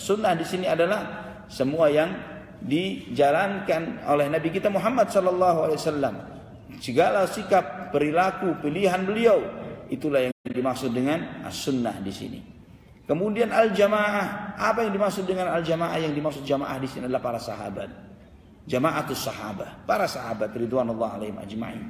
Sunnah di sini adalah semua yang dijalankan oleh Nabi kita Muhammad sallallahu alaihi wasallam. Segala sikap, perilaku, pilihan beliau, itulah yang dimaksud dengan as-sunnah di sini. Kemudian al-jamaah, apa yang dimaksud dengan al-jamaah? Yang dimaksud jamaah di sini adalah para sahabat. Jamaatus sahabah, para sahabat ridwanullah alaihim ajma'in.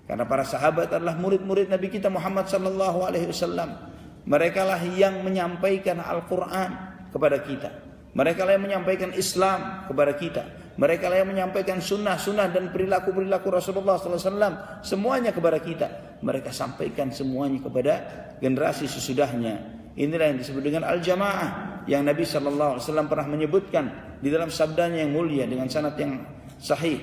Karena para sahabat adalah murid-murid Nabi kita Muhammad sallallahu alaihi wasallam. Mereka lah yang menyampaikan Al-Quran kepada kita. Mereka lah yang menyampaikan Islam kepada kita. Mereka lah yang menyampaikan sunnah-sunnah dan perilaku-perilaku Rasulullah SAW. Semuanya kepada kita. Mereka sampaikan semuanya kepada generasi sesudahnya. Inilah yang disebut dengan al-jamaah. Yang Nabi SAW pernah menyebutkan di dalam sabdanya yang mulia dengan sanad yang sahih.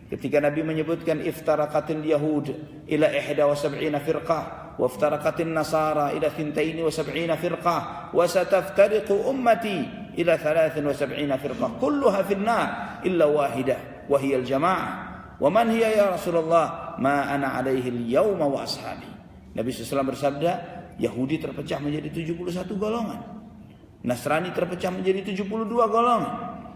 Ketika Nabi menyebutkan iftaraqatil yahud ila 71 firqah. وافترقت النصارى إلى 72 فرقة وستفترق أمتي إلى 73 فرقة كلها في النار إلا واحدة وهي الجماعة ومن هي يا رسول الله ما أنا عليه اليوم وأصحابي. Nabi SAW bersabda, Yahudi terpecah menjadi 71 golongan, Nasrani terpecah menjadi 72 golongan,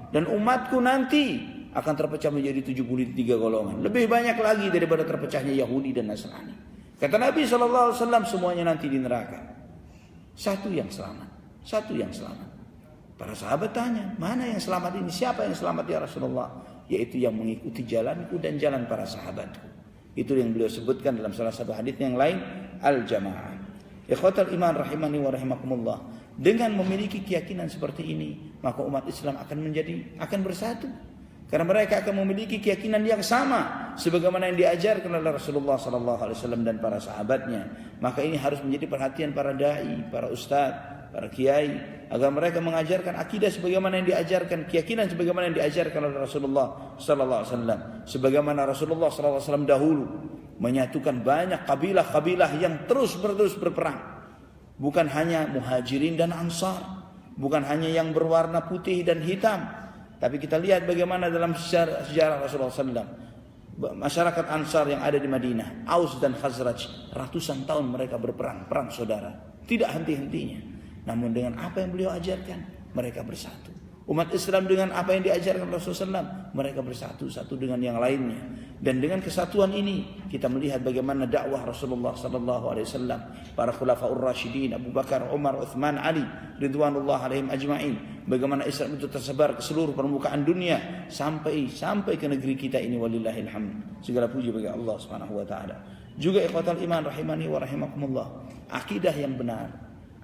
dan umatku nanti akan terpecah menjadi 73 golongan. Lebih banyak lagi daripada terpecahnya Yahudi dan Nasrani. Kata Nabi SAW, semuanya nanti di neraka. Satu yang selamat. Satu yang selamat. Para sahabat tanya, mana yang selamat ini? Siapa yang selamat ya Rasulullah? Yaitu yang mengikuti jalanku dan jalan para sahabatku. Itu yang beliau sebutkan dalam salah satu hadis yang lain, al-jamaah. Ikhwatal iman rahimani wa rahimakumullah. Dengan memiliki keyakinan seperti ini, maka umat Islam akan bersatu. Karena mereka akan memiliki keyakinan yang sama sebagaimana yang diajarkan oleh Rasulullah SAW dan para sahabatnya. Maka ini harus menjadi perhatian para dai, para ustadz, para kiai, agar mereka mengajarkan akidah sebagaimana yang diajarkan, keyakinan sebagaimana yang diajarkan oleh Rasulullah SAW. Sebagaimana Rasulullah SAW dahulu menyatukan banyak kabilah-kabilah yang terus berperang. Bukan hanya muhajirin dan ansar, bukan hanya yang berwarna putih dan hitam. Tapi kita lihat bagaimana dalam sejarah Rasulullah SAW. Masyarakat Ansar yang ada di Madinah, Aus dan Khazraj, ratusan tahun mereka berperang, perang saudara. Tidak henti-hentinya. Namun dengan apa yang beliau ajarkan, mereka bersatu. Umat Islam dengan apa yang diajarkan Rasulullah SAW, mereka bersatu satu dengan yang lainnya. Dan dengan kesatuan ini kita melihat bagaimana dakwah Rasulullah SAW, para khulafaur rasyidin Abu Bakar, Umar, Uthman, Ali ridwanullah alaihim ajma'in. Bagaimana Islam itu tersebar ke seluruh permukaan dunia sampai ke negeri kita ini, walillahil hamd. Segala puji bagi Allah Subhanahu wa taala. Juga ikhwatal iman rahimani wa rahimakumullah. Akidah yang benar,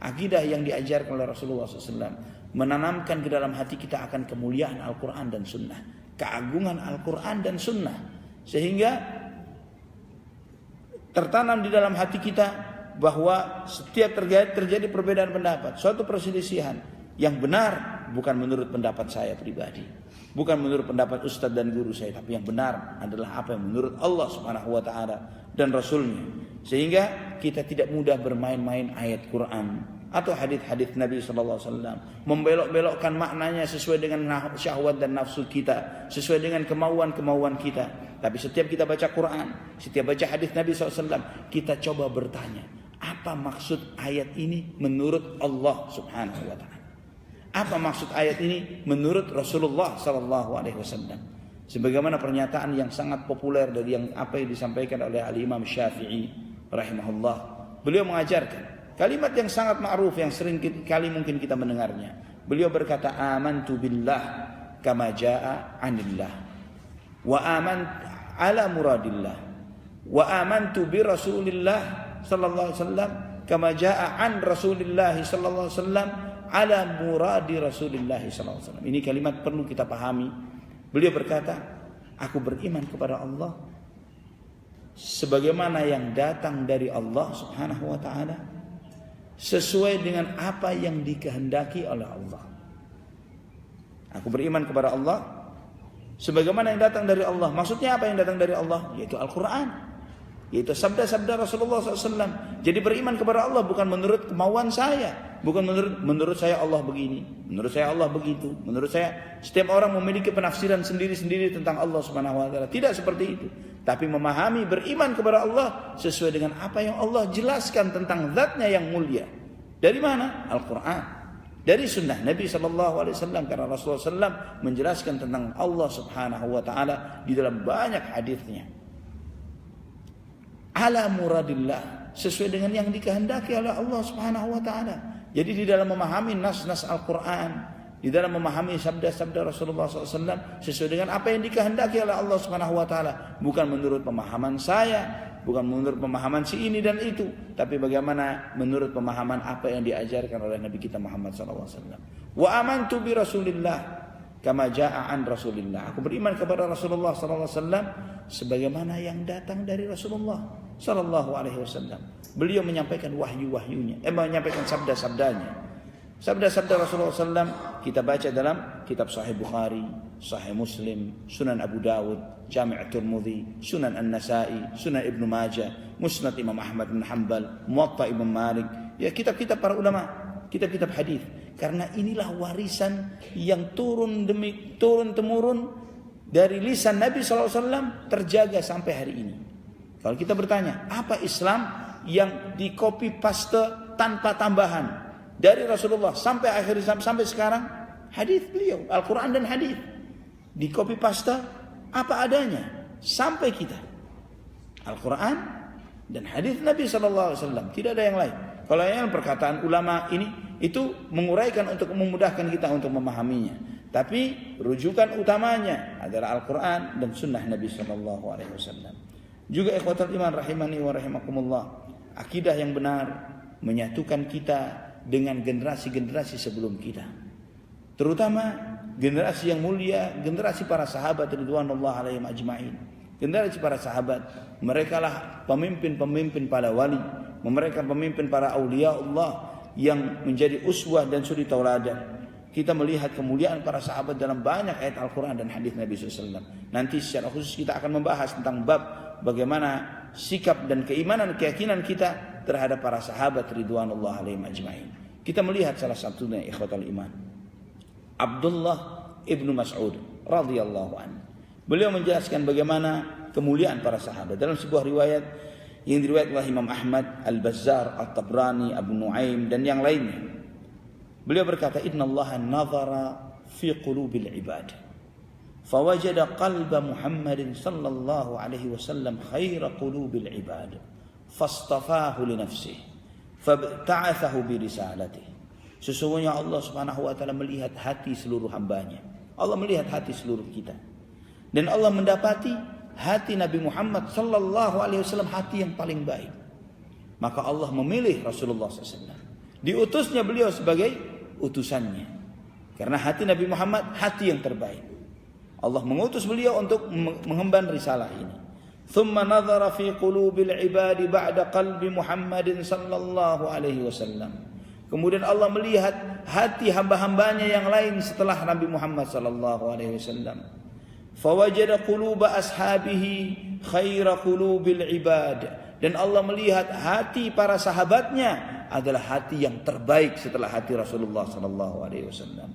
akidah yang diajarkan oleh Rasulullah SAW menanamkan ke dalam hati kita akan kemuliaan Al-Quran dan Sunnah, keagungan Al-Quran dan Sunnah, sehingga tertanam di dalam hati kita bahwa setiap terjadi perbedaan pendapat, suatu perselisihan, yang benar bukan menurut pendapat saya pribadi, bukan menurut pendapat ustadz dan guru saya, tapi yang benar adalah apa yang menurut Allah Subhanahu wa taala dan Rasulnya. Sehingga kita tidak mudah bermain-main ayat Quran atau hadis-hadis Nabi SAW, membelok-belokkan maknanya sesuai dengan syahwat dan nafsu kita, sesuai dengan kemauan-kemauan kita. Tapi setiap kita baca Quran, setiap baca hadis Nabi SAW, kita coba bertanya, apa maksud ayat ini menurut Allah Subhanahu wa taala? Apa maksud ayat ini menurut Rasulullah SAW? Sebagaimana pernyataan yang sangat populer dari apa yang disampaikan oleh Al-Imam Syafi'i rahimahullah. Beliau mengajarkan kalimat yang sangat ma'ruf yang sering kali mungkin kita mendengarnya. Beliau berkata, amantu billah kama jaa anillah wa amantu ala muradillah wa amantu bi rasulillah sallallahu alaihi wasallam kama jaa an rasulillah sallallahu alaihi wasallam ala muradi rasulillah sallallahu alaihi wasallam. Ini kalimat perlu kita pahami. Beliau berkata, aku beriman kepada Allah sebagaimana yang datang dari Allah Subhanahu wa taala, sesuai dengan apa yang dikehendaki oleh Allah. Aku beriman kepada Allah sebagaimana yang datang dari Allah. Maksudnya apa yang datang dari Allah? Yaitu Al-Quran, yaitu sabda-sabda Rasulullah SAW. Jadi beriman kepada Allah bukan menurut kemauan saya, bukan menurut saya Allah begini, menurut saya Allah begitu, menurut saya. Setiap orang memiliki penafsiran sendiri-sendiri tentang Allah Subhanahu wa taala. Tidak seperti itu. Tapi memahami, beriman kepada Allah sesuai dengan apa yang Allah jelaskan tentang zatnya yang mulia. Dari mana? Al-Quran. dari sunnah Nabi SAW, karena Rasulullah SAW menjelaskan tentang Allah Subhanahu wa taala di dalam banyak hadisnya. Ala muradillah, sesuai dengan yang dikehendaki oleh Allah Subhanahu wa taala. Jadi di dalam memahami nas-nas Al-Qur'an, di dalam memahami sabda-sabda Rasulullah SAW sesuai dengan apa yang dikehendaki oleh Allah Subhanahu wa taala, bukan menurut pemahaman saya, bukan menurut pemahaman si ini dan itu, tapi bagaimana menurut pemahaman apa yang diajarkan oleh Nabi kita Muhammad SAW. Wa amantu bi Rasulillah kama jaa an Rasulillah. Aku beriman kepada Rasulullah SAW sebagaimana yang datang dari Rasulullah SAW. Beliau menyampaikan wahyu-wahyunya, menyampaikan sabda-sabdanya. Sabda-sabda Rasulullah SAW kita baca dalam kitab Sahih Bukhari, Sahih Muslim, Sunan Abu Dawud, Jami' Tirmidzi, Sunan An-Nasa'i, Sunan Ibnu Majah, Musnad Imam Ahmad bin Hanbal, Muwatta Imam Malik, ya kitab-kitab para ulama, kitab-kitab hadis. Karena inilah warisan yang turun temurun dari lisan Nabi SAW terjaga sampai hari ini. Kalau kita bertanya, apa Islam yang di copy paste tanpa tambahan dari Rasulullah sampai akhir sampai sekarang? Hadis beliau, Al-Quran dan hadis. Di copy paste apa adanya sampai kita. Al-Quran dan hadis Nabi SAW, tidak ada yang lain. Kalau yang perkataan ulama ini itu menguraikan untuk memudahkan kita untuk memahaminya. Tapi rujukan utamanya adalah Al-Quran dan sunnah Nabi SAW. Juga ikhwatul iman rahimani wa rahimakumullah, akidah yang benar menyatukan kita dengan generasi-generasi sebelum kita, terutama generasi yang mulia, generasi para sahabat ridwanullah alaihim ajma'in. Generasi para sahabat, mereka lah pemimpin-pemimpin para wali, mereka pemimpin para aulia Allah yang menjadi uswah dan suri tauladan. Kita melihat kemuliaan para sahabat dalam banyak ayat Al-Quran dan hadis Nabi SAW. Nanti secara khusus kita akan membahas tentang bab bagaimana sikap dan keimanan, keyakinan kita terhadap para sahabat ridwanullah alaihim ajma'in. Kita melihat salah satunya ikhwatul iman, Abdullah ibnu Mas'ud radhiyallahu anhu. Beliau menjelaskan bagaimana kemuliaan para sahabat dalam sebuah riwayat yang diriwayatkan oleh Imam Ahmad, Al-Bazzar, At-Tabrani, Abu Nuaim dan yang lainnya. Beliau berkata, innallaha nazara fi qulubil ibad fawajada qalba Muhammadin sallallahu alaihi wasallam khaira qulubil ibad fastafahu li nafsihi fabta'athahu bi risalatihi. Sesungguhnya Allah Subhanahu wa taala melihat hati seluruh hambanya. Allah melihat hati seluruh kita. Dan Allah mendapati hati Nabi Muhammad sallallahu alaihi wasallam hati yang paling baik. Maka Allah memilih Rasulullah SAW. Diutusnya beliau sebagai utusannya. Karena hati Nabi Muhammad hati yang terbaik. Allah mengutus beliau untuk mengemban risalah ini. Thumma nadhara fi qulubil ibadi ba'da qalbi Muhammadin sallallahu alaihi wasallam. Kemudian Allah melihat hati hamba-hambanya yang lain setelah Nabi Muhammad sallallahu alaihi wasallam. Fawajada quluba ashabihi khaira qulubil ibad. Dan Allah melihat hati para sahabatnya adalah hati yang terbaik setelah hati Rasulullah sallallahu alaihi wasallam.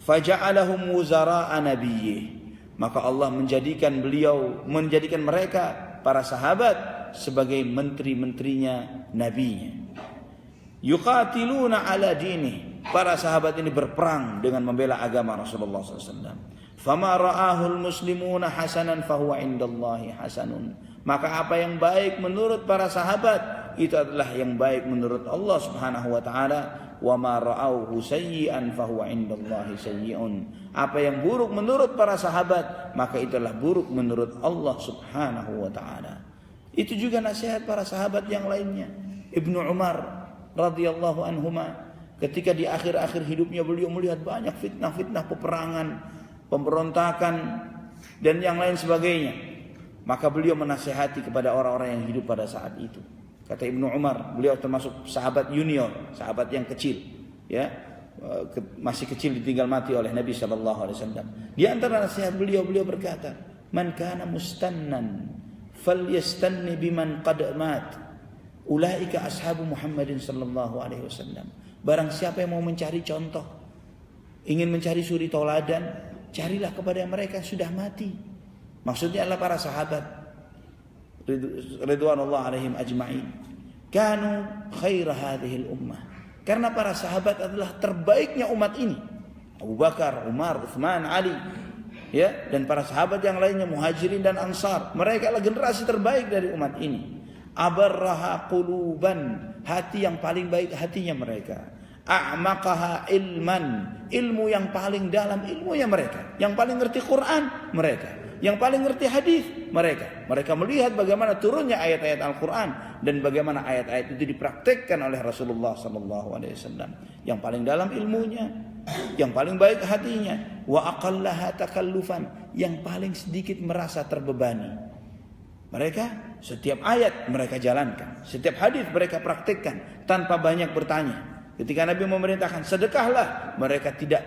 Faja'alahum wuzara'a nabiyyih. Maka Allah menjadikan mereka para sahabat sebagai menteri-menterinya nabinya. Yuqatiluna ala dinih. Para sahabat ini berperang dengan membela agama Rasulullah SAW. Fama ra'ahul muslimuna hasanan fahuwa indallahi hasanun. Maka apa yang baik menurut para sahabat itu adalah yang baik menurut Allah Subhanahu wa taala. Wa ma ra'auhu sayyi'an fahuwa indallahi sayyi'un. Apa yang buruk menurut para sahabat maka itulah buruk menurut Allah Subhanahu wa taala. Itu juga nasihat para sahabat yang lainnya. Ibnu Umar radhiyallahu anhuma, ketika di akhir-akhir hidupnya beliau melihat banyak fitnah-fitnah, peperangan, pemberontakan dan yang lain sebagainya, maka beliau menasihati kepada orang-orang yang hidup pada saat itu. Kata Ibnu Umar, beliau termasuk sahabat junior, sahabat yang kecil, ya, masih kecil ditinggal mati oleh Nabi sallallahu alaihi wasallam. Di antara nasihat beliau berkata, "Man kana mustannan falyastanni biman qad mat. Ulaika ashabu Muhammadin sallallahu alaihi wasallam." Barang siapa yang mau mencari contoh, ingin mencari suri tauladan, carilah kepada mereka yang sudah mati. Maksudnya adalah para sahabat ridwanullah alaihim ajma'in. Kanu khaira hadhil ummah. Karena para sahabat adalah terbaiknya umat ini. Abu Bakar, Umar, Uthman, Ali, ya, dan para sahabat yang lainnya, Muhajirin dan Ansar. Mereka adalah generasi terbaik dari umat ini. Abarraha quluban, hati yang paling baik hatinya mereka. A'maqaha ilman, ilmu yang paling dalam ilmunya mereka. Yang paling ngerti Quran mereka, yang paling ngerti hadis mereka. Mereka melihat bagaimana turunnya ayat-ayat Al-Quran dan bagaimana ayat-ayat itu dipraktekkan oleh Rasulullah SAW. Yang paling dalam ilmunya, yang paling baik hatinya. Wa aqallaha takallufan, yang paling sedikit merasa terbebani. Mereka setiap ayat mereka jalankan, setiap hadis mereka praktekkan tanpa banyak bertanya. Ketika Nabi memerintahkan sedekahlah, mereka tidak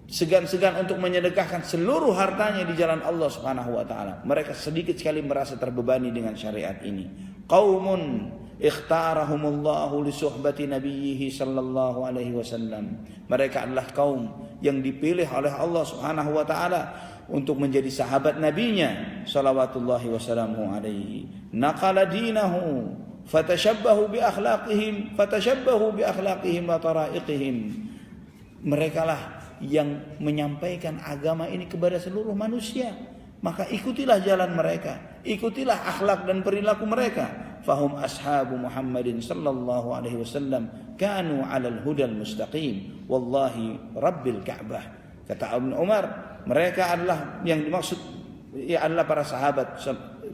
segan-segan untuk menyedekahkan seluruh hartanya di jalan Allah Subhanahu wa taala. Mereka sedikit sekali merasa terbebani dengan syariat ini. Qaumun ikhtarahumullahu li suhbati nabiyhi sallallahu alaihi wasallam. Mereka adalah kaum yang dipilih oleh Allah Subhanahu wa taala untuk menjadi sahabat nabinya salawatullahi wasallamu alaihi. Naqala dinahu fatashabbahu bi akhlaqihim wa taraiqihim. Mereka lah yang menyampaikan agama ini kepada seluruh manusia, maka ikutilah jalan mereka, ikutilah akhlak dan perilaku mereka. Fahum ashabu Muhammadin sallallahu alaihi wasallam kanu 'alal hudal mustaqim wallahi rabbil Ka'bah. Kata Ibnu Umar, mereka adalah yang dimaksud ya adalah para sahabat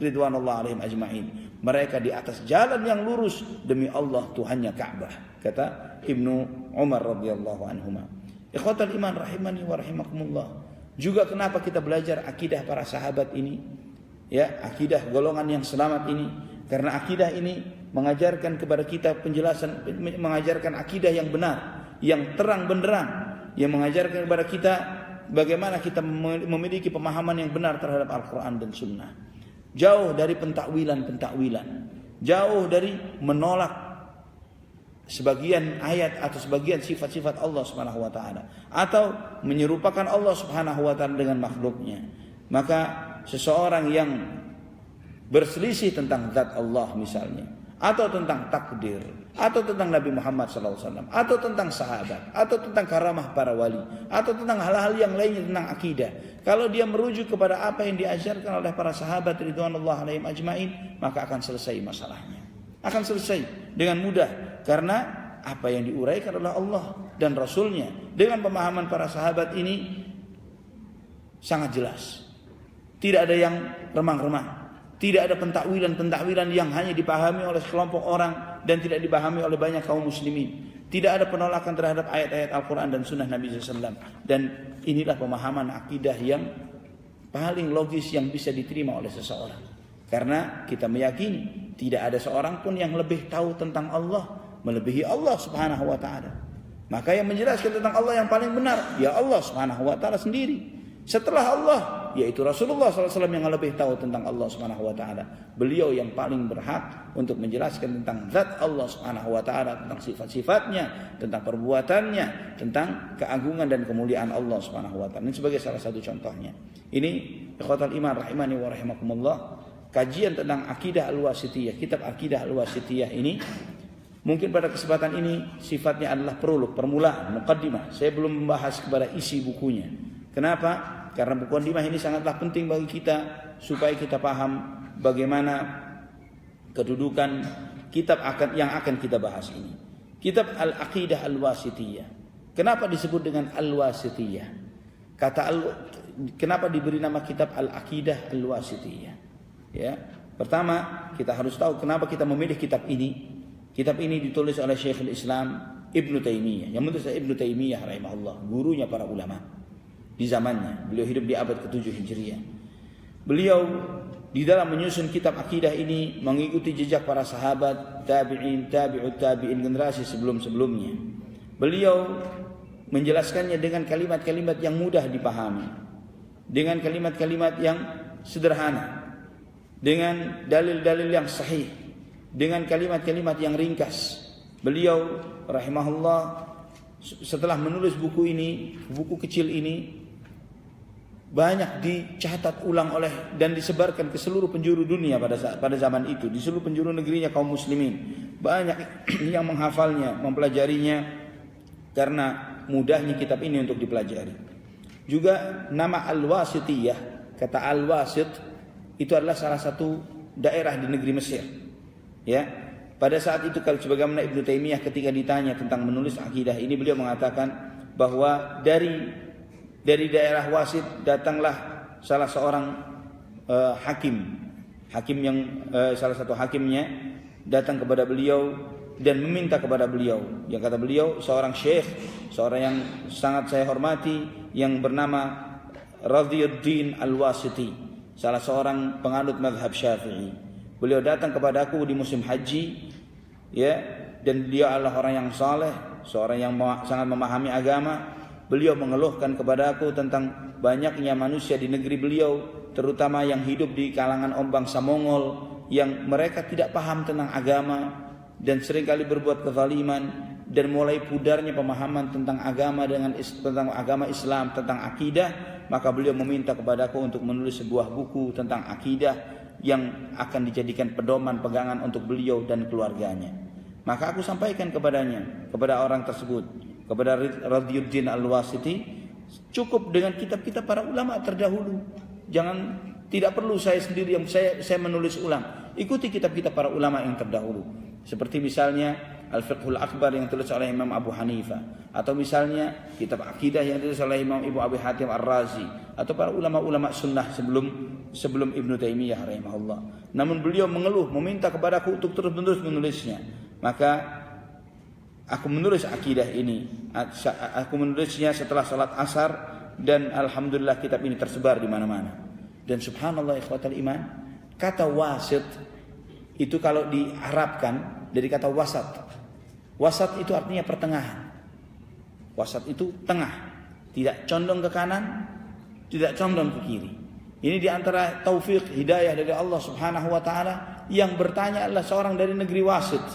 ridwanullah alaihim ajma'in. Mereka di atas jalan yang lurus demi Allah Tuhannya Ka'bah. Kata Ibnu Umar radhiyallahu anhuma. Ikhwatal iman rahimani wa rahimakumullah. Juga kenapa kita belajar akidah para sahabat ini? Ya, akidah golongan yang selamat ini. Karena akidah ini mengajarkan kepada kita penjelasan, mengajarkan akidah yang benar, yang terang benderang, yang mengajarkan kepada kita bagaimana kita memiliki pemahaman yang benar terhadap Al-Quran dan Sunnah. Jauh dari pentakwilan, jauh dari menolak sebagian ayat atau sebagian sifat-sifat Allah Subhanahu wa taala atau menyerupakan Allah Subhanahu wa taala dengan makhluknya. Maka seseorang yang berselisih tentang zat Allah misalnya, atau tentang takdir, atau tentang Nabi Muhammad SAW, atau tentang sahabat, atau tentang karamah para wali, atau tentang hal-hal yang lainnya tentang akidah. Kalau dia merujuk kepada apa yang diajarkan oleh para sahabat ridwanullah alaihim ajma'in, maka akan selesai masalahnya. Akan selesai dengan mudah, karena apa yang diuraikan oleh Allah dan Rasulnya dengan pemahaman para sahabat ini sangat jelas. Tidak ada yang remang-remang. Tidak ada pentakwilan yang hanya dipahami oleh sekelompok orang dan tidak dipahami oleh banyak kaum muslimin. Tidak ada penolakan terhadap ayat-ayat Al-Quran dan Sunnah Nabi SAW. Dan inilah pemahaman akidah yang paling logis yang bisa diterima oleh seseorang. Karena kita meyakini tidak ada seorang pun yang lebih tahu tentang Allah melebihi Allah Subhanahu wa taala. Maka yang menjelaskan tentang Allah yang paling benar ya Allah Subhanahu wa taala sendiri. Setelah Allah, yaitu Rasulullah SAW yang lebih tahu tentang Allah Subhanahu wa taala. Beliau yang paling berhak untuk menjelaskan tentang zat Allah Subhanahu wa taala, tentang sifat-sifatnya, tentang perbuatannya, tentang keagungan dan kemuliaan Allah Subhanahu wa taala. Ini sebagai salah satu contohnya. Ini ikhwatal iman rahimani wa rahimakumullah, kajian tentang akidah al-wasithiyah, kitab akidah al-wasithiyah ini. Mungkin pada kesempatan ini sifatnya adalah prolog, permulaan, muqaddimah. Saya belum membahas kepada isi bukunya. Kenapa? Karena buku muqaddimah ini sangatlah penting bagi kita supaya kita paham bagaimana kedudukan kitab yang akan kita bahas ini. Kitab Al-Aqidah Al-Wasithiyah. Kenapa disebut dengan Al-Wasithiyah? Kenapa diberi nama kitab Al-Aqidah Al-Wasithiyah? Ya, pertama kita harus tahu kenapa kita memilih kitab ini. Kitab ini ditulis oleh Syekhul Islam Ibnu Taimiyah. Yang menulis Ibnu Taimiyah rahimahullah, gurunya para ulama di zamannya. Beliau hidup di abad ke-7 Hijriah. Beliau di dalam menyusun kitab akidah ini mengikuti jejak para sahabat, tabi'in, tabi'ut tabi'in, generasi sebelum-sebelumnya. Beliau menjelaskannya dengan kalimat-kalimat yang mudah dipahami, dengan kalimat-kalimat yang sederhana, dengan dalil-dalil yang sahih, dengan kalimat-kalimat yang ringkas. Beliau rahimahullah setelah menulis buku ini, buku kecil ini, banyak dicatat ulang oleh dan disebarkan ke seluruh penjuru dunia pada zaman itu, di seluruh penjuru negerinya kaum muslimin. Banyak yang menghafalnya, mempelajarinya karena mudahnya kitab ini untuk dipelajari. Juga nama Al-Wasitiyah, kata Al-Wasit itu adalah salah satu daerah di negeri Mesir. Ya, pada saat itu kalau sebagaimana Ibnu Taimiyah ketika ditanya tentang menulis akidah ini, beliau mengatakan bahwa dari daerah Wasit datanglah salah seorang hakim yang salah satu hakimnya datang kepada beliau dan meminta kepada beliau. Yang kata beliau, seorang syekh, seorang yang sangat saya hormati yang bernama Radiyuddin Al-Wasiti, salah seorang penganut mazhab Syafi'i. Beliau datang kepadaku di musim haji, ya, dan beliau adalah orang yang saleh, seorang yang sangat memahami agama. Beliau mengeluhkan kepada aku tentang banyaknya manusia di negeri beliau, terutama yang hidup di kalangan bangsa Mongol, yang mereka tidak paham tentang agama dan seringkali berbuat kezaliman, dan mulai pudarnya pemahaman tentang agama tentang agama Islam, tentang akidah. Maka beliau meminta kepada aku untuk menulis sebuah buku tentang akidah yang akan dijadikan pedoman pegangan untuk beliau dan keluarganya. Maka aku sampaikan kepadanya, kepada orang tersebut, kepada Radiyuddin Al-Wasiti, cukup dengan kitab-kitab para ulama terdahulu. Tidak perlu saya sendiri yang saya menulis ulang. Ikuti kitab-kitab para ulama yang terdahulu. Seperti misalnya Al-Fiqhul Akbar yang ditulis oleh Imam Abu Hanifah, atau misalnya kitab akidah yang ditulis oleh Imam Ibnu Abi Hatim Ar-Razi, atau para ulama-ulama sunnah sebelum Ibnu Taimiyah rahimahullah. Namun beliau mengeluh, meminta kepadaku untuk terus-menerus menulisnya. Maka aku menulis akidah ini. Aku menulisnya setelah salat asar, dan alhamdulillah kitab ini tersebar di mana-mana. Dan subhanallah ikhwatal iman, kata wasit itu kalau diarabkan dari kata wasat. Wasat itu artinya pertengahan. Wasat itu tengah, tidak condong ke kanan, tidak condong ke kiri. Ini diantara taufik hidayah dari Allah Subhanahu wa taala. Yang bertanya adalah seorang dari negeri Wasit,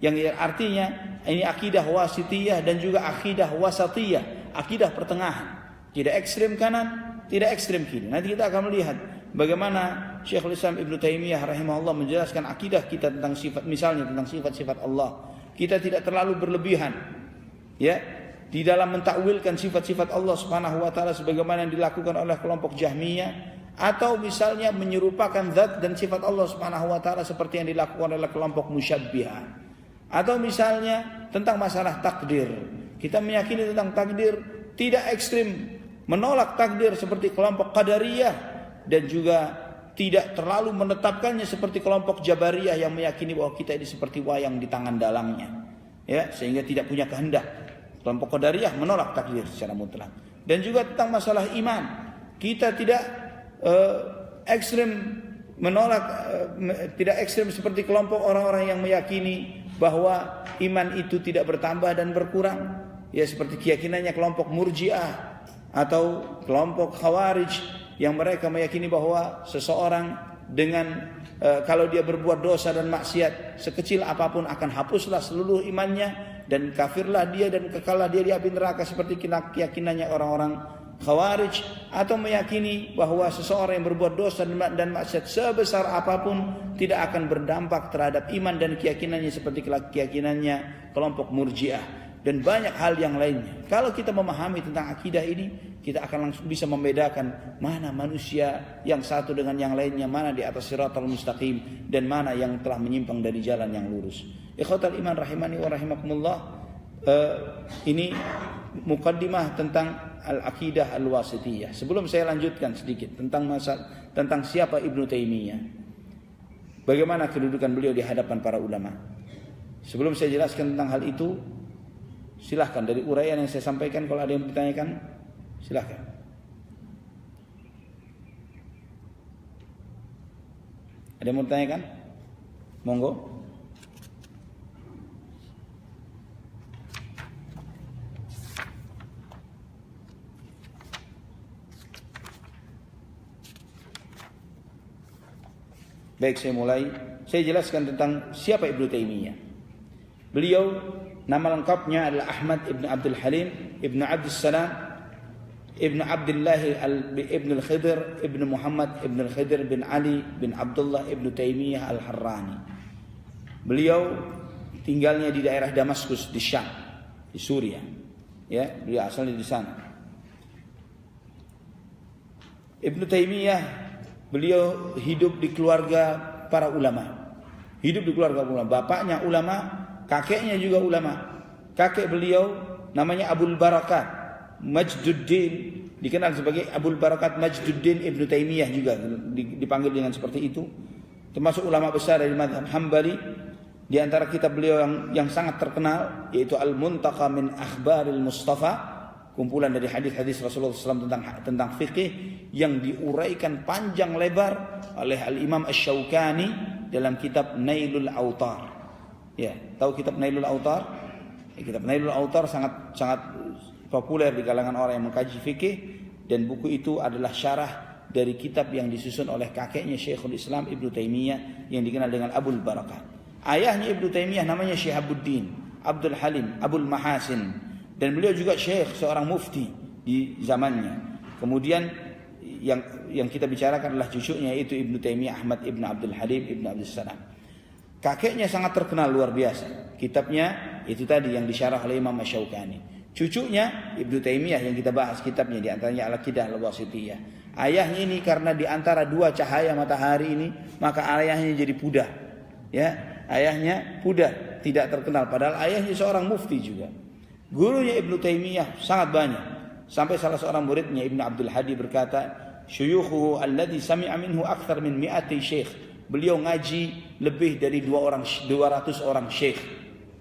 yang artinya ini akidah wasitiyah dan juga akidah wasatiyah, akidah pertengahan, tidak ekstrem kanan, tidak ekstrem kiri. Nanti kita akan melihat bagaimana Syekhul Islam Ibnu Taimiyah rahimahullah menjelaskan akidah kita tentang sifat, misalnya tentang sifat-sifat Allah. Kita tidak terlalu berlebihan, ya, di dalam mentakwilkan sifat-sifat Allah Subhanahu wa taala sebagaimana yang dilakukan oleh kelompok Jahmiyah, atau misalnya menyerupakan zat dan sifat Allah Subhanahu wa taala seperti yang dilakukan oleh kelompok Musyabbihah. Atau misalnya tentang masalah takdir, kita meyakini tentang takdir tidak ekstrim, menolak takdir seperti kelompok Qadariyah, dan juga tidak terlalu menetapkannya seperti kelompok Jabariyah yang meyakini bahwa kita ini seperti wayang di tangan dalangnya, ya, sehingga tidak punya kehendak. Kelompok Qadariyah menolak takdir secara mutlak. Dan juga tentang masalah iman, kita tidak ekstrim menolak, tidak ekstrim seperti kelompok orang-orang yang meyakini bahwa iman itu tidak bertambah dan berkurang, ya, seperti keyakinannya kelompok Murji'ah atau kelompok Khawarij yang mereka meyakini bahwa seseorang dengan kalau dia berbuat dosa dan maksiat sekecil apapun akan hapuslah seluruh imannya, dan kafirlah dia dan kekallah dia di api neraka, seperti keyakinannya orang-orang Khawarij. Atau meyakini bahwa seseorang yang berbuat dosa dan maksiat sebesar apapun tidak akan berdampak terhadap iman dan keyakinannya, seperti keyakinannya kelompok Murji'ah. Dan banyak hal yang lainnya. Kalau kita memahami tentang akidah ini, kita akan langsung bisa membedakan mana manusia yang satu dengan yang lainnya, mana di atas siratal mustaqim dan mana yang telah menyimpang dari jalan yang lurus. Ikhwatal iman rahimani wa rahimakumullah, ini mukaddimah tentang al-aqidah al-wasitiyah. Sebelum saya lanjutkan sedikit tentang siapa Ibnu Taimiyah, bagaimana kedudukan beliau di hadapan para ulama. Sebelum saya jelaskan tentang hal itu, silahkan dari uraian yang saya sampaikan, kalau ada yang ditanyakan silahkan. Ada yang mau ditanyakan? Monggo. Baik, saya mulai. Saya jelaskan tentang siapa Ibnu Taimiyah. Beliau nama lengkapnya adalah Ahmad ibn Abdul Halim ibn Abdus Salam Ibnu Abdullah Ibnu Al-Khidr Ibnu Muhammad Ibnu Al-Khidr bin Ali bin Abdullah Ibnu Taimiyah Al-Harrani. Beliau tinggalnya di daerah Damaskus di Syam, di Suriah. Ya, beliau asalnya di sana. Ibnu Taimiyah beliau hidup di keluarga para ulama. Hidup di keluarga ulama. Bapaknya ulama, kakeknya juga ulama. Kakek beliau namanya Abul Barakat Majduddin, dikenal sebagai Abul Barakat Majduddin Ibnu Taimiyah, juga dipanggil dengan seperti itu. Termasuk ulama besar dari mazhab Hambali. Di antara kitab beliau yang sangat terkenal yaitu Al-Muntaqa min Akhbaril Mustafa, kumpulan dari hadis-hadis Rasulullah SAW tentang fikih yang diuraikan panjang lebar oleh Al-Imam Asy-Syaukani dalam kitab Nailul Autar. Ya, tahu kitab Nailul Autar? Kitab Nailul Autar sangat populer di kalangan orang yang mengkaji fikih, dan buku itu adalah syarah dari kitab yang disusun oleh kakeknya Syekhul Islam Ibnu Taimiyah yang dikenal dengan Abul Barakat. Ayahnya Ibnu Taimiyah namanya Syihabuddin Abdul Halim Abul Mahasin, dan beliau juga syekh, seorang mufti di zamannya. Kemudian yang kita bicarakan adalah cucunya, yaitu Ibnu Taimiyah Ahmad Ibnu Abdul Halim Ibnu Abdul Salam. Kakeknya sangat terkenal luar biasa. Kitabnya itu tadi yang disyarah oleh Imam Asy-Syaukani. Cucunya Ibnu Taimiyah yang kita bahas kitabnya, di antaranya Al-Aqidah Al-Wasithiyah. Ayahnya ini karena di antara dua cahaya matahari ini, maka ayahnya jadi pudar. Ya, ayahnya pudar, tidak terkenal, padahal ayahnya seorang mufti juga. Gurunya Ibnu Taimiyah sangat banyak. Sampai salah seorang muridnya Ibnu Abdul Hadi berkata, "Syuyukhuhu alladhi sami'a minhu akthar min mi'ati syekh." Beliau ngaji lebih dari 200 orang syekh.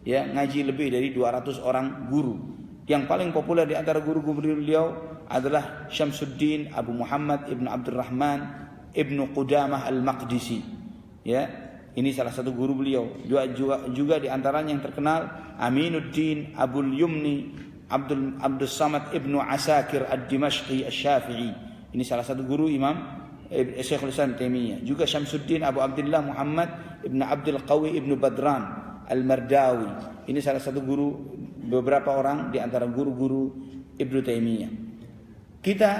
Ya, ngaji lebih dari 200 orang guru. Yang paling populer di antara guru-guru beliau adalah Syamsuddin Abu Muhammad Ibnu Abdurrahman Ibnu Qudamah Al-Maqdisi. Ya, ini salah satu guru beliau. Juga di antaranya yang terkenal Aminuddin Abul Yumni Abdul Samad Ibnu Asakir Ad-Dimashqi Asy-Syafi'i. Ini salah satu guru Imam Syekhul Islam Taimiyah. Juga Syamsuddin Abu Abdullah Muhammad Ibnu Abdul Qawi Ibnu Badran Al-Mardawi. Ini salah satu guru, beberapa orang di antara guru-guru Ibnu Taimiyah. Kita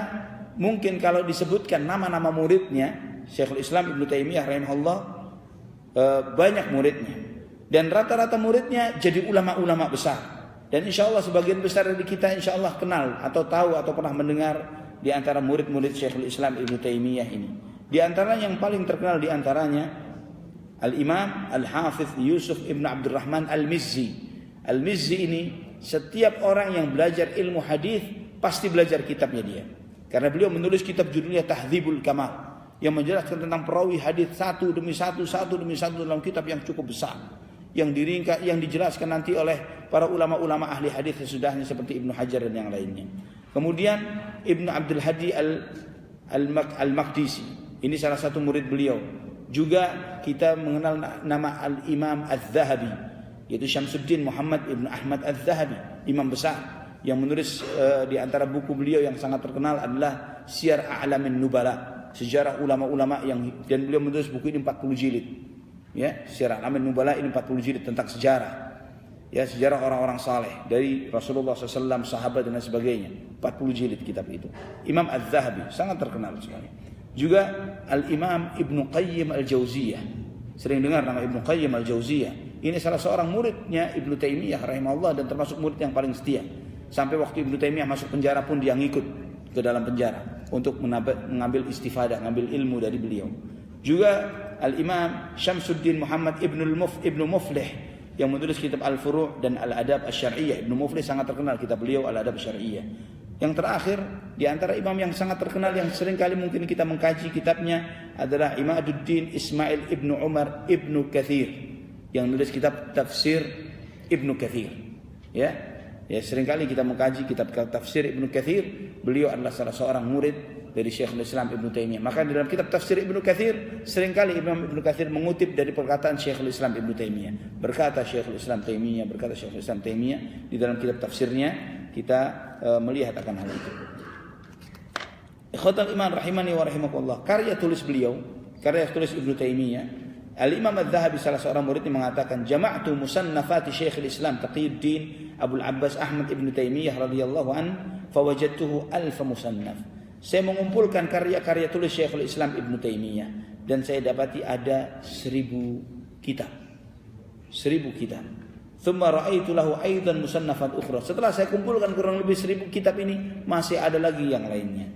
mungkin kalau disebutkan nama-nama muridnya, Syekhul Islam Ibnu Taimiyah rahimahullah, banyak muridnya, dan rata-rata muridnya jadi ulama-ulama besar. Dan insya Allah sebagian besar dari kita insya Allah kenal atau tahu atau pernah mendengar di antara murid-murid Syekhul Islam Ibnu Taimiyah ini. Di antaranya yang paling terkenal di antaranya Al-Imam Al-Hafidh Yusuf Ibn Abdurrahman Al-Mizzi. Al-Mizzi ini setiap orang yang belajar ilmu hadis pasti belajar kitabnya dia. Karena beliau menulis kitab judulnya Tahdzibul Kamal, yang menjelaskan tentang perawi hadis satu demi satu dalam kitab yang cukup besar, yang diringkas, yang dijelaskan nanti oleh para ulama-ulama ahli hadis sesudahnya seperti Ibnu Hajar dan yang lainnya. Kemudian Ibnu Abdul Hadi Al-Maqdisi, ini salah satu murid beliau. Juga kita mengenal nama Al-Imam Az-Zahabi, yaitu Syamsuddin Muhammad Ibn Ahmad Az-Zahabi, imam besar yang menulis di antara buku beliau yang sangat terkenal adalah Syiar A'lamin Nubala, sejarah ulama-ulama, dan beliau menulis buku ini 40 jilid. Ya, Syiar A'lamin Nubala ini 40 jilid tentang sejarah. Ya, sejarah orang-orang saleh dari Rasulullah SAW, sahabat dan sebagainya. 40 jilid kitab itu. Imam Az-Zahabi sangat terkenal sekali. Juga Al-Imam Ibnu Qayyim Al-Jauziyah. Sering dengar nama Ibnu Qayyim Al-Jauziyah. Ini salah seorang muridnya Ibnu Taimiyah rahimahullah, dan termasuk murid yang paling setia. Sampai waktu Ibnu Taimiyah masuk penjara pun dia ngikut ke dalam penjara untuk mengambil istifadah, mengambil ilmu dari beliau. Juga Al-Imam Syamsuddin Muhammad Ibnu Muflih yang menulis kitab Al-Furu' dan Al-Adab Asy-Syar'iyyah. Ibnu Muflih sangat terkenal kitab beliau Al-Adab Asy-Syar'iyyah. Yang terakhir di antara imam yang sangat terkenal yang sering kali mungkin kita mengkaji kitabnya adalah Imaduddin Ismail Ibnu Umar Ibnu Katsir yang menulis kitab Tafsir Ibnu Katsir. Ya, sering kali kita mengkaji kitab Tafsir Ibnu Katsir. Beliau adalah salah seorang murid dari Syekhul Islam Ibnu Taimiyah. Maka di dalam kitab Tafsir Ibnu Katsir sering kali Imam Ibnu Katsir mengutip dari perkataan Syekhul Islam Ibnu Taimiyah. Berkata Syekhul Islam Taimiyah di dalam kitab tafsirnya. Kita melihat akan hal itu. Ikhwatal iman rahimani wa rahimakumullah. Karya tulis Ibnu Taimiyah. Al-Imam Az-Zahabi salah seorang muridnya mengatakan, "Jama'tu musannafati Syekhul Islam Taqiyuddin Abul Abbas Ahmad Ibnu Taimiyah radhiyallahu an fawajadtuhu alf musannaf. Saya mengumpulkan karya-karya tulis Syekhul Islam Ibn Taimiyah dan saya dapati ada 1000 kitab. 1000 kitab. Thumma ra'aitu lahu aidan musannafat ukhra. Setelah saya kumpulkan kurang lebih 1000 kitab ini, masih ada lagi yang lainnya.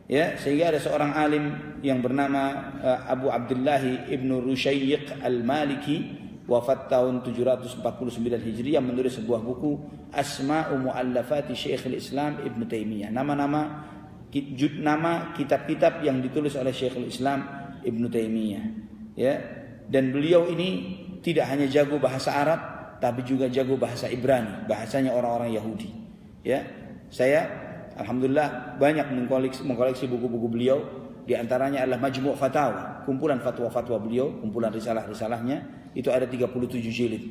Ya, sehingga ada seorang alim yang bernama Abu Abdullah Ibn Rushayyiq Al-Maliki, wafat tahun 749 Hijriah, menulis sebuah buku Asma'u Mu'allafati Syekhul Islam Ibn Taimiyah. Nama kitab-kitab yang ditulis oleh Syekhul Islam Ibn Taimiyah. Ya, dan beliau ini tidak hanya jago bahasa Arab, tapi juga jago bahasa Ibrani, bahasanya orang-orang Yahudi. Ya, saya alhamdulillah banyak mengkoleksi buku-buku beliau. Di antaranya adalah Majmu' Fatawa, kumpulan fatwa-fatwa beliau, kumpulan risalah-risalahnya. Itu ada 37 jilid.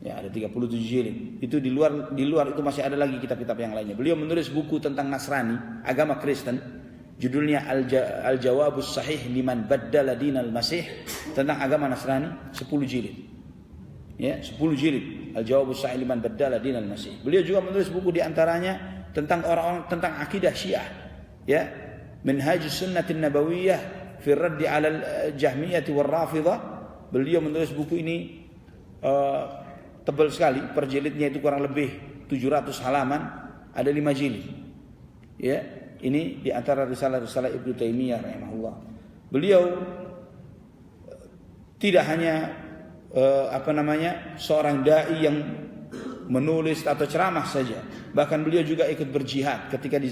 Ya, ada 37 jilid. Itu di luar itu masih ada lagi kitab-kitab yang lainnya. Beliau menulis buku tentang Nasrani, agama Kristen. Judulnya Al-Jawabus Sahih Liman Baddala Dinal Masih, tentang agama Nasrani, 10 jilid. Ya, 10 jilid. Al-Jawabus Sahih Liman Baddala Dinal Masih. Beliau juga menulis buku di antaranya tentang orang-orang, tentang akidah Syiah. Ya, Minhajus Sunnatin Nabawiyah fi Raddi 'ala al-Jahmiyah wal Rafidhah. Beliau menulis buku ini tebal sekali, per jilidnya itu kurang lebih 700 halaman, ada 5 jilid. Ya, ini di antara risalah-risalah Ibnu Taimiyah rahimahullah. Beliau tidak hanya seorang dai yang menulis atau ceramah saja, bahkan beliau juga ikut berjihad. Ketika di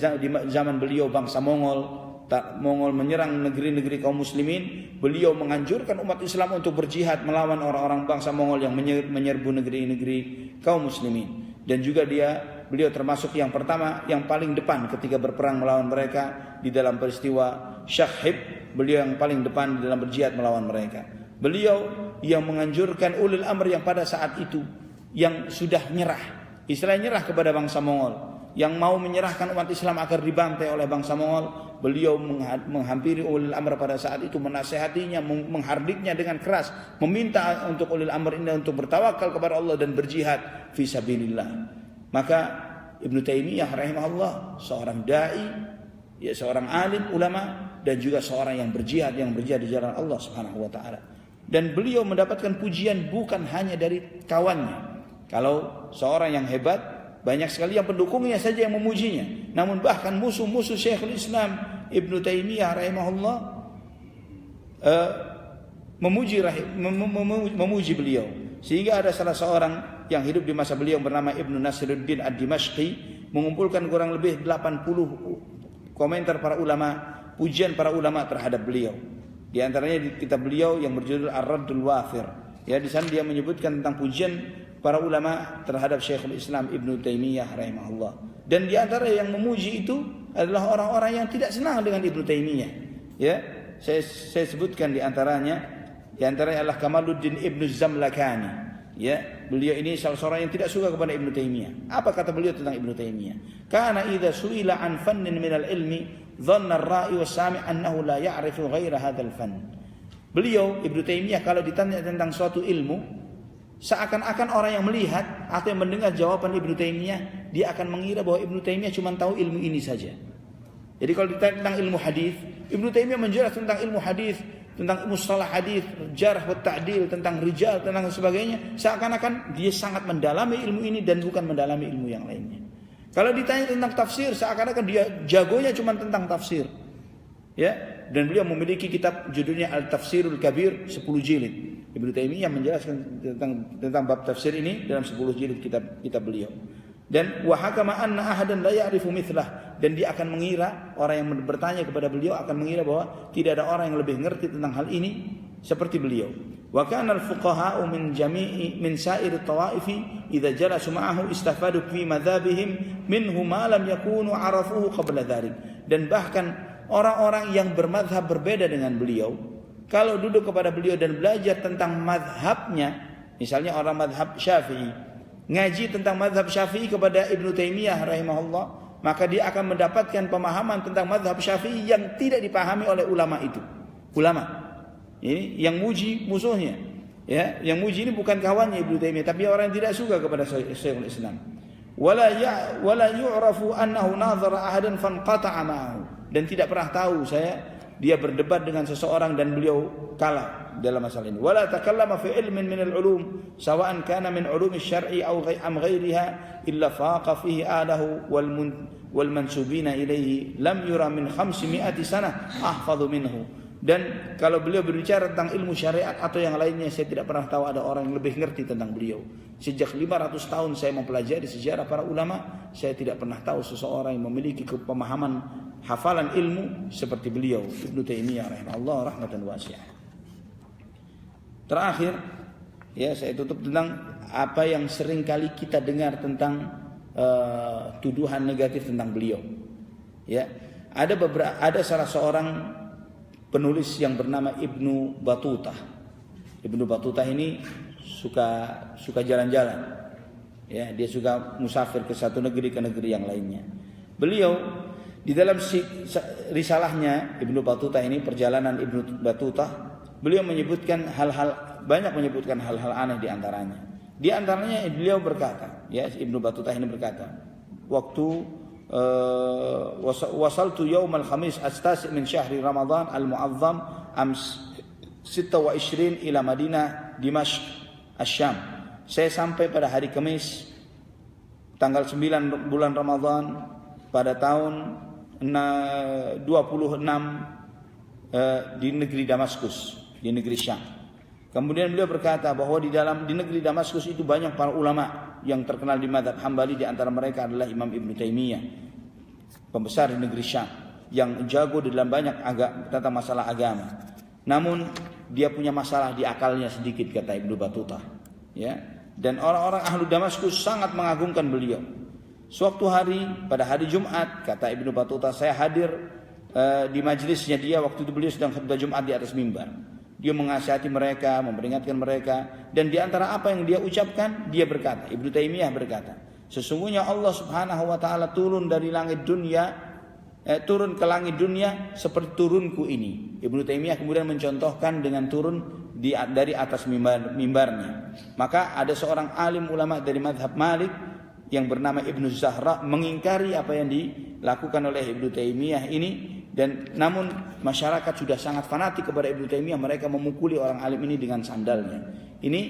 zaman beliau bangsa Mongol menyerang negeri-negeri kaum muslimin, beliau menganjurkan umat Islam untuk berjihad melawan orang-orang bangsa Mongol yang menyerbu negeri-negeri kaum muslimin. Dan juga beliau termasuk yang pertama, yang paling depan ketika berperang melawan mereka di dalam peristiwa Syakhib. Beliau yang paling depan di dalam berjihad melawan mereka. Beliau yang menganjurkan ulil amr yang pada saat itu yang sudah nyerah, istilahnya nyerah kepada bangsa Mongol, yang mau menyerahkan umat Islam agar dibantai oleh bangsa Mongol. Beliau menghampiri ulil amr pada saat itu, menasihatinya, menghardiknya dengan keras, meminta untuk ulil amr ini untuk bertawakal kepada Allah dan berjihad fi sabilillah. Maka Ibnu Taimiyah rahimahullah seorang dai, ya, seorang alim ulama, dan juga seorang yang berjihad di jalan Allah Subhanahu wa taala. Dan beliau mendapatkan pujian bukan hanya dari kawannya. Kalau seorang yang hebat, banyak sekali yang pendukungnya saja yang memujinya. Namun bahkan musuh-musuh Syekhul Islam Ibn Taimiyah rahimahullah memuji beliau. Sehingga ada salah seorang yang hidup di masa beliau bernama Ibnu Nasiruddin Ad-Dimashqi, mengumpulkan kurang lebih 80 komentar para ulama, pujian para ulama terhadap beliau. Di antaranya di kitab beliau yang berjudul Ar-Raddul Wafir. Ya, di sana dia menyebutkan tentang pujian para ulama terhadap Syekhul Islam Ibn Taimiyah rahimahullah. Dan di antara yang memuji itu adalah orang-orang yang tidak senang dengan Ibn Taimiyah. Ya, saya sebutkan di antaranya adalah Kamaluddin Ibn Zamlakani. Ya, beliau ini salah seorang yang tidak suka kepada Ibn Taimiyah. Apa kata beliau tentang Ibn Taimiyah? Kana idza su'ila an fannin min al-ilmi dhanna ar-ra'i was-sami' annahu la ya'rifu ghaira hadzal fann. Beliau Ibn Taimiyah kalau ditanya tentang suatu ilmu, seakan-akan orang yang melihat atau yang mendengar jawaban Ibnu Taimiyah, dia akan mengira bahwa Ibnu Taimiyah cuma tahu ilmu ini saja. Jadi kalau ditanya tentang ilmu hadis, Ibnu Taimiyah menjelaskan tentang ilmu hadis, tentang mustalah hadis, jarh wa ta'dil, tentang rijal, tentang sebagainya, seakan-akan dia sangat mendalami ilmu ini dan bukan mendalami ilmu yang lainnya. Kalau ditanya tentang tafsir, seakan-akan dia jagonya cuma tentang tafsir. Ya, dan beliau memiliki kitab judulnya Al-Tafsirul Kabir 10 jilid. Ibnu Taimiyah menjelaskan tentang bab tafsir ini dalam 10 jilid kitab beliau. Dan wa hakama anna ahadan la ya'rifu mithlah, dan dia akan mengira, orang yang bertanya kepada beliau akan mengira bahwa tidak ada orang yang lebih ngerti tentang hal ini seperti beliau. Wa kana al-fuqaha'u min sa'iri at-tawa'ifi idza jalasu ma'ahu istafadu fi madhabihim minhu ma lam yakunu 'arafuhu qabla dhalik. Dan bahkan orang-orang yang bermadhab berbeda dengan beliau, kalau duduk kepada beliau dan belajar tentang madhabnya, misalnya orang madhab Syafi'i, ngaji tentang madhab Syafi'i kepada Ibnu Taimiyah rahimahullah, maka dia akan mendapatkan pemahaman tentang madhab Syafi'i yang tidak dipahami oleh ulama itu. Ulama ini yang muji musuhnya, ya, yang muji ini bukan kawannya Ibnu Taimiyah, tapi orang yang tidak suka kepada Syekhul Islam. wala yu'rafu annahu nadhara ahadan fanqata'a ma'ahu, dan tidak pernah tahu dia berdebat dengan seseorang dan beliau kalah dalam masalah ini. Wala takallama fi ilmin min al-ulum sawa'an kana min ulum asy-syar'i aw am ghairiha illa faqa fihi ahlahu wal mansubina ilaihi lam yura min 500 sanah ahfadhu minhu. Dan kalau beliau berbicara tentang ilmu syariat atau yang lainnya, saya tidak pernah tahu ada orang yang lebih ngerti tentang beliau. Sejak 500 tahun saya mempelajari sejarah para ulama, saya tidak pernah tahu seseorang yang memiliki pemahaman hafalan ilmu seperti beliau, Ibnu Taimiyah rahimahullah rahmatan wasi'ah. Terakhir, ya saya tutup tentang apa yang sering kali kita dengar tentang tuduhan negatif tentang beliau. Ya, ada salah seorang penulis yang bernama Ibnu Battuta. Ibnu Battuta ini suka jalan-jalan. Ya, dia suka musafir ke satu negeri ke negeri yang lainnya. Beliau di dalam risalahnya Ibnu Battuta ini, perjalanan Ibnu Battuta, beliau banyak menyebutkan hal-hal aneh di antaranya. Di antaranya beliau berkata, ya Ibnu Battuta ini berkata, waktu wasaltu yaumal khamis astasi min syahri Ramadan al-mu'azzam am 26 ila Madinah Dimashq Asy-Syam. Saya sampai pada hari Kamis tanggal 9 bulan Ramadan pada tahun 26 di negeri Damaskus, di negeri Syam. Kemudian beliau berkata bahwa di negeri Damaskus itu banyak para ulama yang terkenal di mazhab Hambali, di antara mereka adalah Imam Ibnu Taimiyah, pembesar di negeri Syam yang jago di dalam banyak tentang masalah agama. Namun dia punya masalah di akalnya sedikit, kata Ibnu Battuta. Ya, dan orang-orang ahlu Damaskus sangat mengagungkan beliau. Suatu hari pada hari Jumat, kata Ibnu Battuta, saya hadir di majelisnya dia waktu itu beliau sedang khutbah Jumat di atas mimbar. Dia mengasihati mereka, memperingatkan mereka, dan di antara apa yang dia ucapkan, dia berkata, Ibnu Taimiyah berkata, sesungguhnya Allah Subhanahu wa taala turun dari langit dunia, turun ke langit dunia seperti turunku ini. Ibnu Taimiyah kemudian mencontohkan dengan turun dari atas mimbarnya. Maka ada seorang alim ulama dari mazhab Malik yang bernama Ibnu Zahra mengingkari apa yang dilakukan oleh Ibnu Taimiyah ini, dan namun masyarakat sudah sangat fanatik kepada Ibnu Taimiyah, mereka memukuli orang alim ini dengan sandalnya. Ini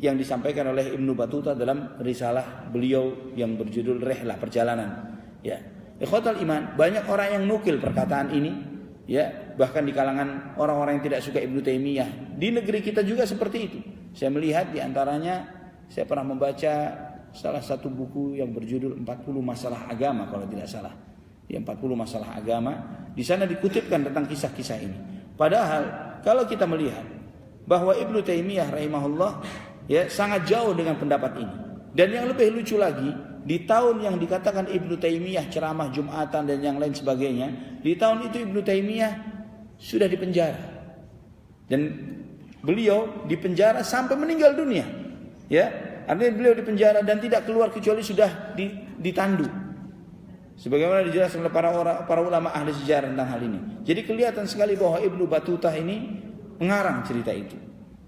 yang disampaikan oleh Ibnu Battuta dalam risalah beliau yang berjudul Rihlah, perjalanan. Ya, ikhwatal iman, banyak orang yang nukil perkataan ini, ya, bahkan di kalangan orang-orang yang tidak suka Ibnu Taimiyah. Di negeri kita juga seperti itu. Saya melihat di antaranya, saya pernah membaca salah satu buku yang berjudul 40 masalah agama kalau tidak salah. Ya, 40 masalah agama. Di sana dikutipkan tentang kisah-kisah ini. Padahal kalau kita melihat bahwa Ibnu Taimiyah rahimahullah ya sangat jauh dengan pendapat ini. Dan yang lebih lucu lagi, di tahun yang dikatakan Ibnu Taimiyah ceramah Jumatan dan yang lain sebagainya, di tahun itu Ibnu Taimiyah sudah dipenjara. Dan beliau dipenjara sampai meninggal dunia. Ya, artinya beliau dipenjara dan tidak keluar kecuali sudah ditandu. Sebagaimana dijelaskan oleh para ulama ahli sejarah tentang hal ini. Jadi kelihatan sekali bahwa Ibnu Battuta ini mengarang cerita itu.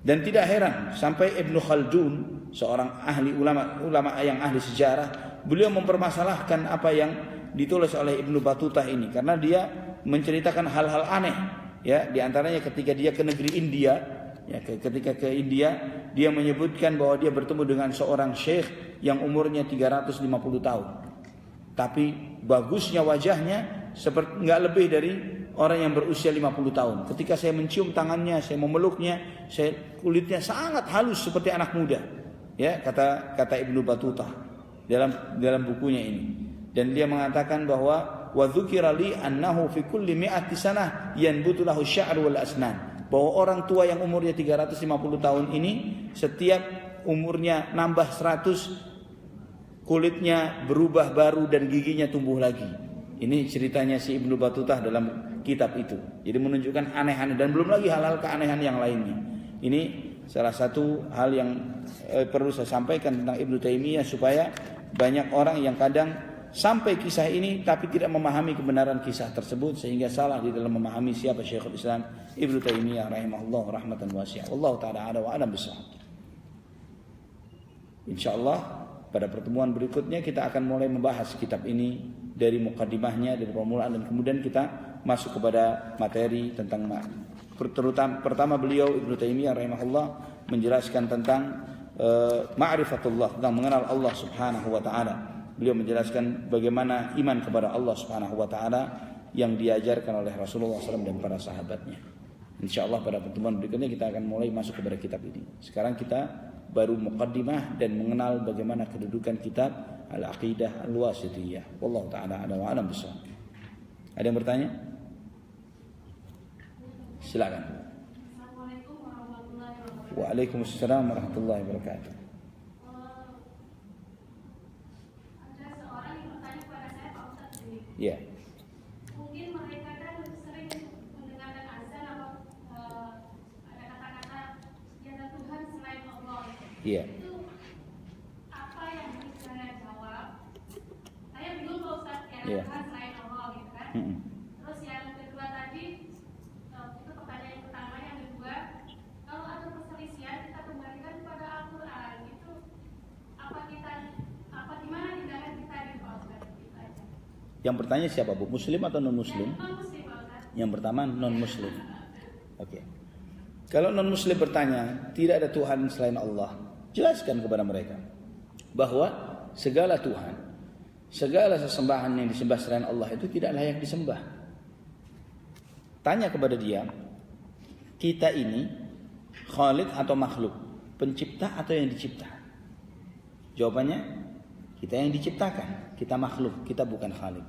Dan tidak heran sampai Ibnu Khaldun, seorang ahli ulama yang ahli sejarah, beliau mempermasalahkan apa yang ditulis oleh Ibnu Battuta ini karena dia menceritakan hal-hal aneh. Ya, di antaranya ketika dia ke negeri India, ya, ketika ke India, dia menyebutkan bahwa dia bertemu dengan seorang syekh yang umurnya 350 tahun. Tapi bagusnya wajahnya seperti enggak lebih dari orang yang berusia 50 tahun. Ketika saya mencium tangannya, saya memeluknya, kulitnya sangat halus seperti anak muda. Ya, kata Ibnu Battuta dalam bukunya ini. Dan dia mengatakan bahwa wa dzukira li annahu fi kulli mi'ati sanah yanbutu lahu sya'ru wal asnan. Bahwa orang tua yang umurnya 350 tahun ini setiap umurnya nambah 100, kulitnya berubah baru dan giginya tumbuh lagi. Ini ceritanya si Ibnu Battuta dalam kitab itu. Jadi menunjukkan aneh-aneh dan belum lagi hal-hal keanehan yang lainnya. Ini salah satu hal yang perlu saya sampaikan tentang Ibnu Taimiyah supaya banyak orang yang kadang sampai kisah ini tapi tidak memahami kebenaran kisah tersebut sehingga salah di dalam memahami siapa Syekhul Islam Ibnu Taimiyah rahimahullah rahmatan wasi'ah. Wallahu taala ala wa alam bisawab. Insyaallah pada pertemuan berikutnya kita akan mulai membahas kitab ini dari muqaddimahnya, dari permulaan, dan kemudian kita masuk kepada materi tentang terutama pertama beliau Ibnu Taimiyah rahimahullah menjelaskan tentang ma'rifatullah, tentang mengenal Allah Subhanahu wa taala. Beliau menjelaskan bagaimana iman kepada Allah Subhanahu wa taala yang diajarkan oleh Rasulullah SAW dan para sahabatnya. Insyaallah pada pertemuan berikutnya kita akan mulai masuk kepada kitab ini. Sekarang kita baru muqaddimah dan mengenal bagaimana kedudukan kitab Al-Aqidah Al-Wasithiyah. Wallahu taala a'lam bishawab. Ada yang bertanya? Silakan. Assalamualaikum warahmatullahi wabarakatuh. Waalaikumsalam warahmatullahi wabarakatuh. Ada seorang yang bertanya kepada saya, Pak Ustadz, ini. Ya. Mungkin mereka kan sering mendengarkan azan atau ada kata-kata tiada Tuhan selain Allah. Iya. Itu apa yang bisa saya jawab? Saya bingung Pak Ustadz, tiada Iya. Tuhan selain Allah gitu kan. Terus yang kedua tadi itu pertanyaan yang pertama, yang kedua, kalau ada perselisihan kita kembalikan kepada Al-Quran, itu apa gimana tindakan kita di Pak Ustadz? Gitu aja. Yang bertanya siapa, Bu? Muslim atau non muslim? Yang non-muslim, Pak Ustadz. Yang pertama non muslim. Oke. Kalau non muslim bertanya, tidak ada Tuhan selain Allah, jelaskan kepada mereka bahwa segala Tuhan, segala sesembahan yang disembah selain Allah itu tidak layak disembah. Tanya kepada dia, kita ini Khaliq atau makhluk, pencipta atau yang dicipta? Jawabannya, kita yang diciptakan, kita makhluk, kita bukan Khaliq.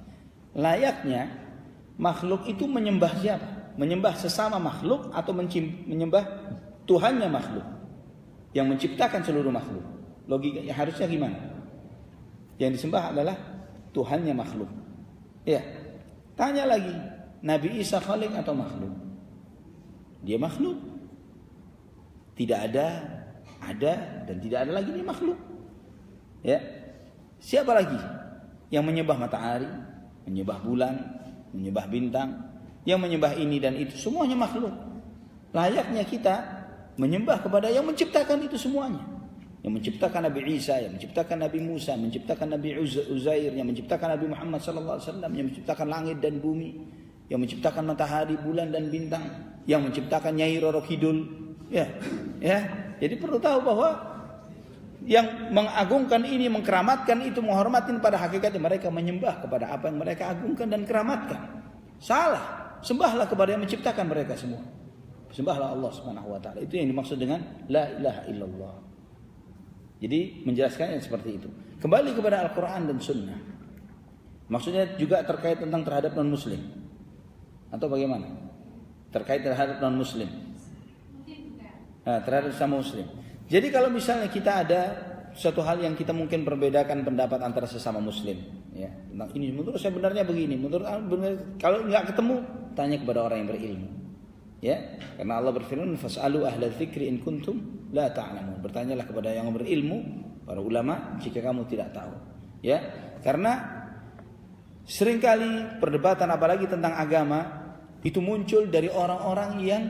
Layaknya makhluk itu menyembah siapa? Menyembah sesama makhluk atau menyembah Tuhannya makhluk yang menciptakan seluruh makhluk? Logika harusnya gimana? Yang disembah adalah Tuhannya makhluk. Ya. Tanya lagi, Nabi Isa Khaliq atau makhluk? Dia makhluk. Tidak ada dan tidak ada lagi, dia makhluk. Ya. Siapa lagi yang menyembah matahari, menyembah bulan, menyembah bintang, yang menyembah ini dan itu, semuanya makhluk. Layaknya kita menyembah kepada yang menciptakan itu semuanya. Yang menciptakan Nabi Isa, yang menciptakan Nabi Musa, menciptakan Nabi Uzair, yang menciptakan Nabi Muhammad SAW, yang menciptakan langit dan bumi, yang menciptakan matahari, bulan dan bintang, yang menciptakan Nyai Roro Kidul. Ya. Jadi perlu tahu bahwa yang mengagungkan ini, mengkeramatkan itu, menghormatin pada hakikatnya, mereka menyembah kepada apa yang mereka agungkan dan keramatkan. Salah. Sembahlah kepada yang menciptakan mereka semua. Sembahlah Allah Subhanahu wa taala. Itu yang dimaksud dengan la ilaha illallah. Jadi menjelaskannya seperti itu. Kembali kepada Al-Quran dan Sunnah. Maksudnya juga terkait tentang terhadap non-muslim. Atau bagaimana? Terkait terhadap non-muslim. Terhadap sama muslim. Jadi kalau misalnya kita ada suatu hal yang kita mungkin perbedakan pendapat antara sesama muslim. Ya, tentang ini menurut saya benarnya begini. Kalau nggak ketemu, tanya kepada orang yang berilmu. Ya, karena Allah berfirman, "Fas'alu ahla dzikri in kuntum la ta'lamun." Bertanyalah kepada yang berilmu, para ulama, jika kamu tidak tahu. Ya, karena seringkali perdebatan apalagi tentang agama itu muncul dari orang-orang yang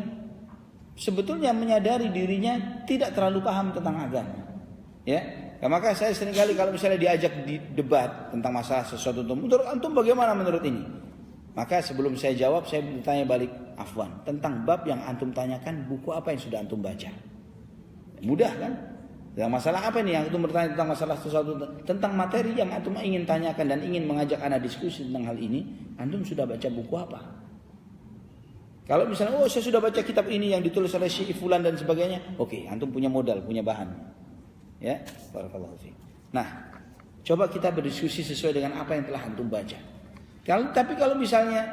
sebetulnya menyadari dirinya tidak terlalu paham tentang agama. Ya, maka saya seringkali kalau misalnya diajak di debat tentang masalah sesuatu, menurut antum bagaimana menurut ini? Maka sebelum saya jawab, saya bertanya balik, afwan, tentang bab yang antum tanyakan, buku apa yang sudah antum baca? Mudah kan? Yang masalah apa nih yang antum bertanya tentang masalah sesuatu, tentang materi yang antum ingin tanyakan dan ingin mengajak ana diskusi tentang hal ini, antum sudah baca buku apa? Kalau misalnya, saya sudah baca kitab ini yang ditulis oleh Syekh Fulan dan sebagainya, oke, antum punya modal, punya bahan. Ya, barakallahu fiik. Nah, coba kita berdiskusi sesuai dengan apa yang telah antum baca. Tapi kalau misalnya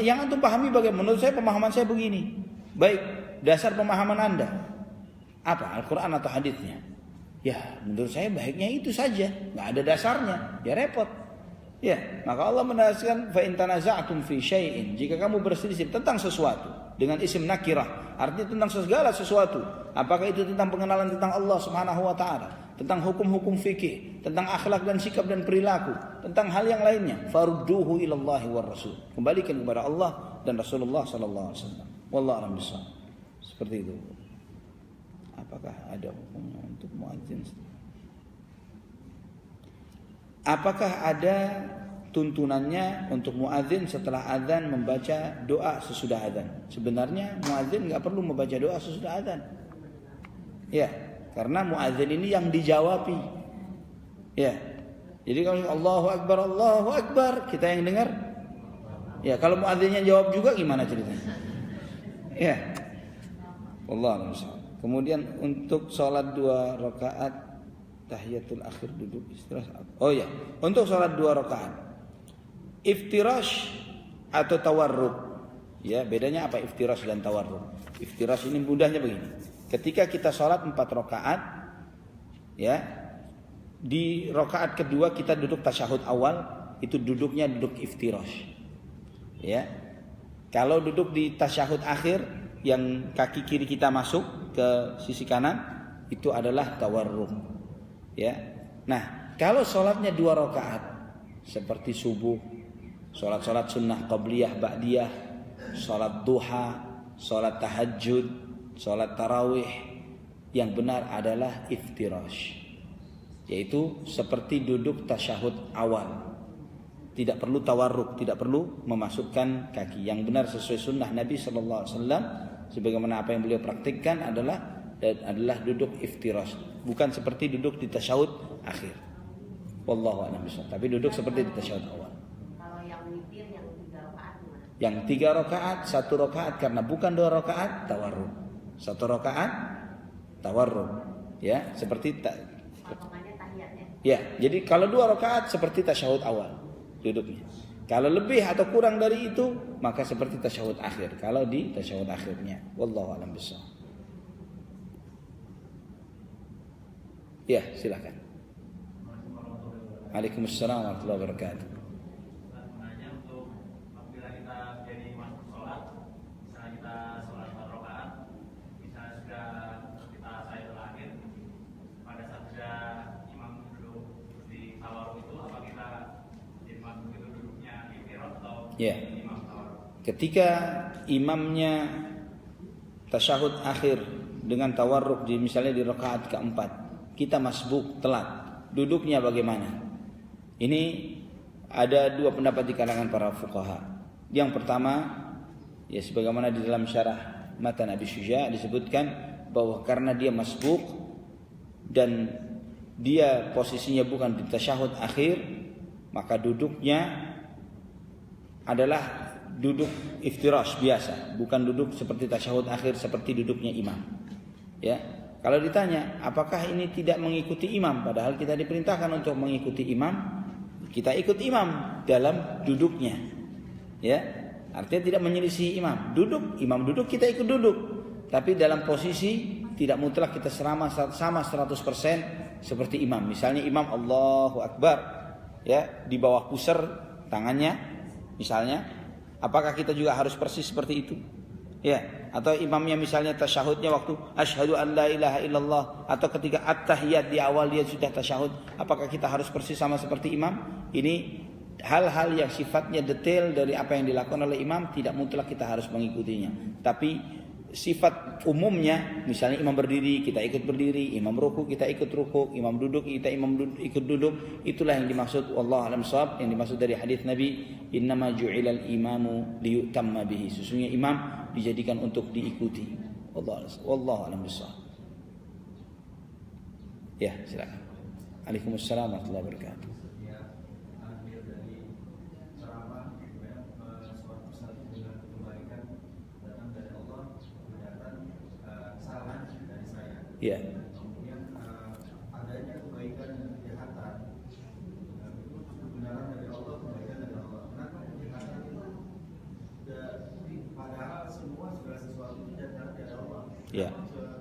yang antum pahami bagaimana? Menurut saya pemahaman saya begini. Baik, dasar pemahaman anda apa? Al-Quran atau haditsnya? Ya, menurut saya baiknya itu saja. Nggak ada dasarnya, ya repot. Ya, maka Allah menjelaskan fa in tanaza'tum fi syai'in, jika kamu berselisih tentang sesuatu dengan isim nakirah, artinya tentang segala sesuatu, apakah itu tentang pengenalan tentang Allah Subhanahu wa taala, tentang hukum-hukum fikih, tentang akhlak dan sikap dan perilaku, tentang hal yang lainnya, farudduhu ilallahi war rasul, kembalikan kepada Allah dan Rasulullah sallallahu alaihi wasallam. Wallahu a'lam bishawab. Seperti itu. Apakah ada hukumnya untuk muadzin? apakah ada tuntunannya untuk muadzin setelah azan membaca doa sesudah azan? Sebenarnya muadzin nggak perlu membaca doa sesudah azan. Ya, karena muadzin ini yang dijawabi. Ya, jadi kalau Allahu Akbar, kita yang dengar. Ya, kalau muadzinnya jawab juga gimana ceritanya? Ya, Wallahu a'lam. Kemudian untuk sholat 2 rakaat tahiyatul akhir duduk istirahat. Oh ya, untuk sholat 2 rakaat iftirash atau tawarruk. Ya, bedanya apa iftirash dan tawarruk? Iftirash ini mudahnya begini. Ketika kita sholat 4 rakaat, ya, di rakaat kedua kita duduk tasyahud awal, itu duduknya duduk iftirash. Ya, kalau duduk di tasyahud akhir yang kaki kiri kita masuk ke sisi kanan, itu adalah tawarruk. Ya, nah kalau sholatnya 2 rakaat seperti subuh, sholat sunnah qabliyah ba'diyah, sholat duha, sholat tahajud, sholat tarawih, yang benar adalah iftirash, yaitu seperti duduk tasyahud awal. Tidak perlu tawarruk, tidak perlu memasukkan kaki. Yang benar sesuai sunnah Nabi SAW, sebagaimana apa yang beliau praktikkan adalah duduk iftirash, bukan seperti duduk di tasyahud akhir. Wallahu a'lam bishawab. Tapi duduk seperti di tasyahud awal. Kalau yang witir yang 3 rakaat gimana? Yang 3 rakaat, 1 rakaat karena bukan 2 rakaat tawarruk. 1 rakaat tawarruk. Ya, seperti Potongannya tahiyatnya. ya, jadi kalau 2 rakaat seperti tasyahud awal duduknya. Kalau lebih atau kurang dari itu, maka seperti tasyahud akhir. Kalau di tasyahud akhirnya, wallahu a'lam bishawab. Ya, silakan. Waalaikumsalam warahmatullahi wabarakatuh. Gunanya untuk apabila kita jadi masuk sholat, misalnya kita sholat 4 rakaat, misalnya sudah kita saya terakhir, pada saat sudah imam duduk di tawarruk itu, apa kita jadi masuk itu duduknya iftiroh atau Ya. imam tawarruk? Ketika imamnya tasyahud akhir dengan tawarruk di misalnya di rakaat keempat, kita masbuk telat, duduknya bagaimana? Ini ada 2 pendapat di kalangan para fuqaha. Yang pertama, ya sebagaimana di dalam syarah Matan Abi Syuja disebutkan bahwa karena dia masbuk dan dia posisinya bukan di tasyahud akhir, maka duduknya adalah duduk iftirash biasa, bukan duduk seperti tasyahud akhir seperti duduknya imam. Ya, kalau ditanya apakah ini tidak mengikuti imam, padahal kita diperintahkan untuk mengikuti imam, kita ikut imam dalam duduknya. Ya, artinya tidak menyelisih imam. Duduk, imam duduk, kita ikut duduk. Tapi dalam posisi tidak mutlak kita sama 100% seperti imam. Misalnya imam Allahu Akbar, ya, di bawah pusar tangannya misalnya, apakah kita juga harus persis seperti itu? Ya, atau imamnya misalnya tasyahudnya waktu asyhadu an la ilaha illallah, atau ketika at-tahiyat di awal dia sudah tasyahud, apakah kita harus persis sama seperti imam? Ini hal-hal yang sifatnya detail dari apa yang dilakukan oleh imam, tidak mutlak kita harus mengikutinya. Tapi sifat umumnya, misalnya imam berdiri, kita ikut berdiri, imam ruku, kita ikut ruku, imam duduk, kita ikut duduk, itulah yang dimaksud wallahu a'lam shawab, yang dimaksud dari hadis Nabi, innama ju'ilal imamu liyutamma bihi. Sesungguhnya imam dijadikan untuk diikuti. Wallahu a'lam bishawab. Ya, silakan. Waalaikumsalam warahmatullahi wabarakatuh. Ya. Kemudian adanya kebaikan dan kejahatan, itu kebenaran dari Allah, kebaikan dari Allah. Kenapa kejahatan itu padahal semua segala sesuatu itu datang dari Allah. Ya.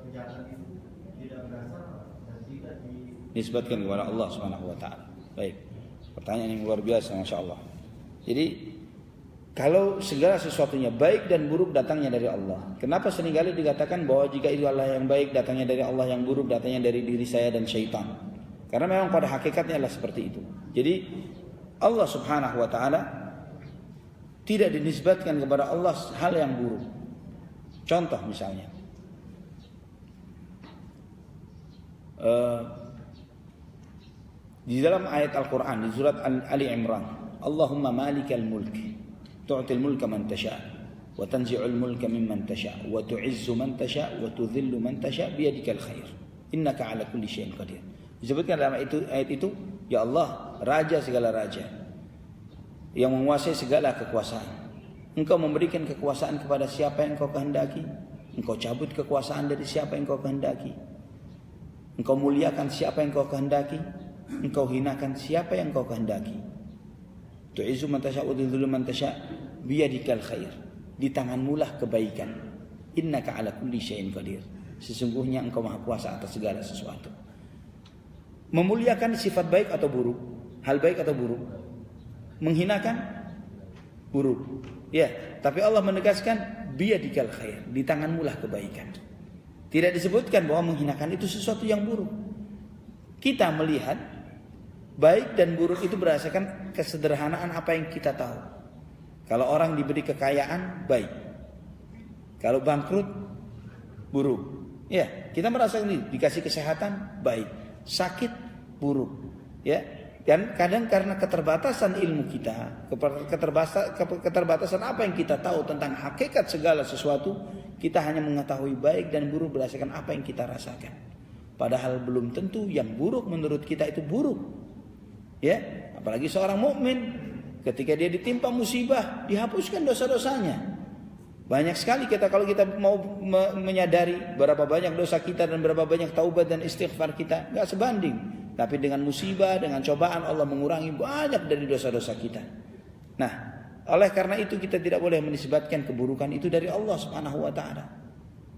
Kejahatan itu tidak berasal dan tidak Disebutkan kepada Allah Subhanahu wa taala. Baik. Pertanyaan yang luar biasa, Masya Allah. Jadi kalau segala sesuatunya baik dan buruk datangnya dari Allah, kenapa seringkali dikatakan bahwa jika itu Allah yang baik datangnya dari Allah, yang buruk datangnya dari diri saya dan syaitan? Karena memang pada hakikatnya adalah seperti itu. Jadi Allah Subhanahu wa taala tidak dinisbatkan kepada Allah hal yang buruk. Contoh misalnya, Di dalam ayat Al-Quran, di surat Ali Imran, Allahumma malikal mulk, tu'til mulka man tasha, wa tanzi'ul mulka mimman tasha, wa tu'izzu man tasha, wa tudhillu man tasha, biyadikal khair, innaka ala kulli syai'in qadir. Disebutkan dalam ayat itu, ya Allah, raja segala raja, yang menguasai segala kekuasaan. Engkau memberikan kekuasaan kepada siapa yang Engkau kehendaki, Engkau cabut kekuasaan dari siapa yang Engkau kehendaki, Engkau muliakan siapa yang Engkau kehendaki, Engkau hinakan siapa yang Engkau kehendaki. Tu'izzu man tasya wa tudhillu man tasya, biyadikal khair, di tanganmu lah kebaikan. Innaka ala kulli syai'in qadir, sesungguhnya Engkau maha kuasa atas segala sesuatu. Memuliakan sifat baik atau buruk, hal baik atau buruk. Menghinakan buruk. Ya, tapi Allah menegaskan biyadikal khair, di tanganmu lah kebaikan. Tidak disebutkan bahwa menghinakan itu sesuatu yang buruk. Kita melihat baik dan buruk itu berdasarkan kesederhanaan apa yang kita tahu. Kalau orang diberi kekayaan, baik. Kalau bangkrut, buruk. Ya, kita merasakan ini, dikasih kesehatan, baik. Sakit, buruk. Ya. Dan kadang karena keterbatasan ilmu kita, keterbatasan apa yang kita tahu tentang hakikat segala sesuatu, kita hanya mengetahui baik dan buruk berdasarkan apa yang kita rasakan. Padahal belum tentu yang buruk menurut kita itu buruk. Ya, apalagi seorang mukmin ketika dia ditimpa musibah, dihapuskan dosa-dosanya. Banyak sekali kalau kita mau menyadari berapa banyak dosa kita dan berapa banyak taubat dan istighfar kita, enggak sebanding. Tapi dengan musibah, dengan cobaan Allah mengurangi banyak dari dosa-dosa kita. Nah, oleh karena itu kita tidak boleh menisbatkan keburukan itu dari Allah Subhanahu wa taala.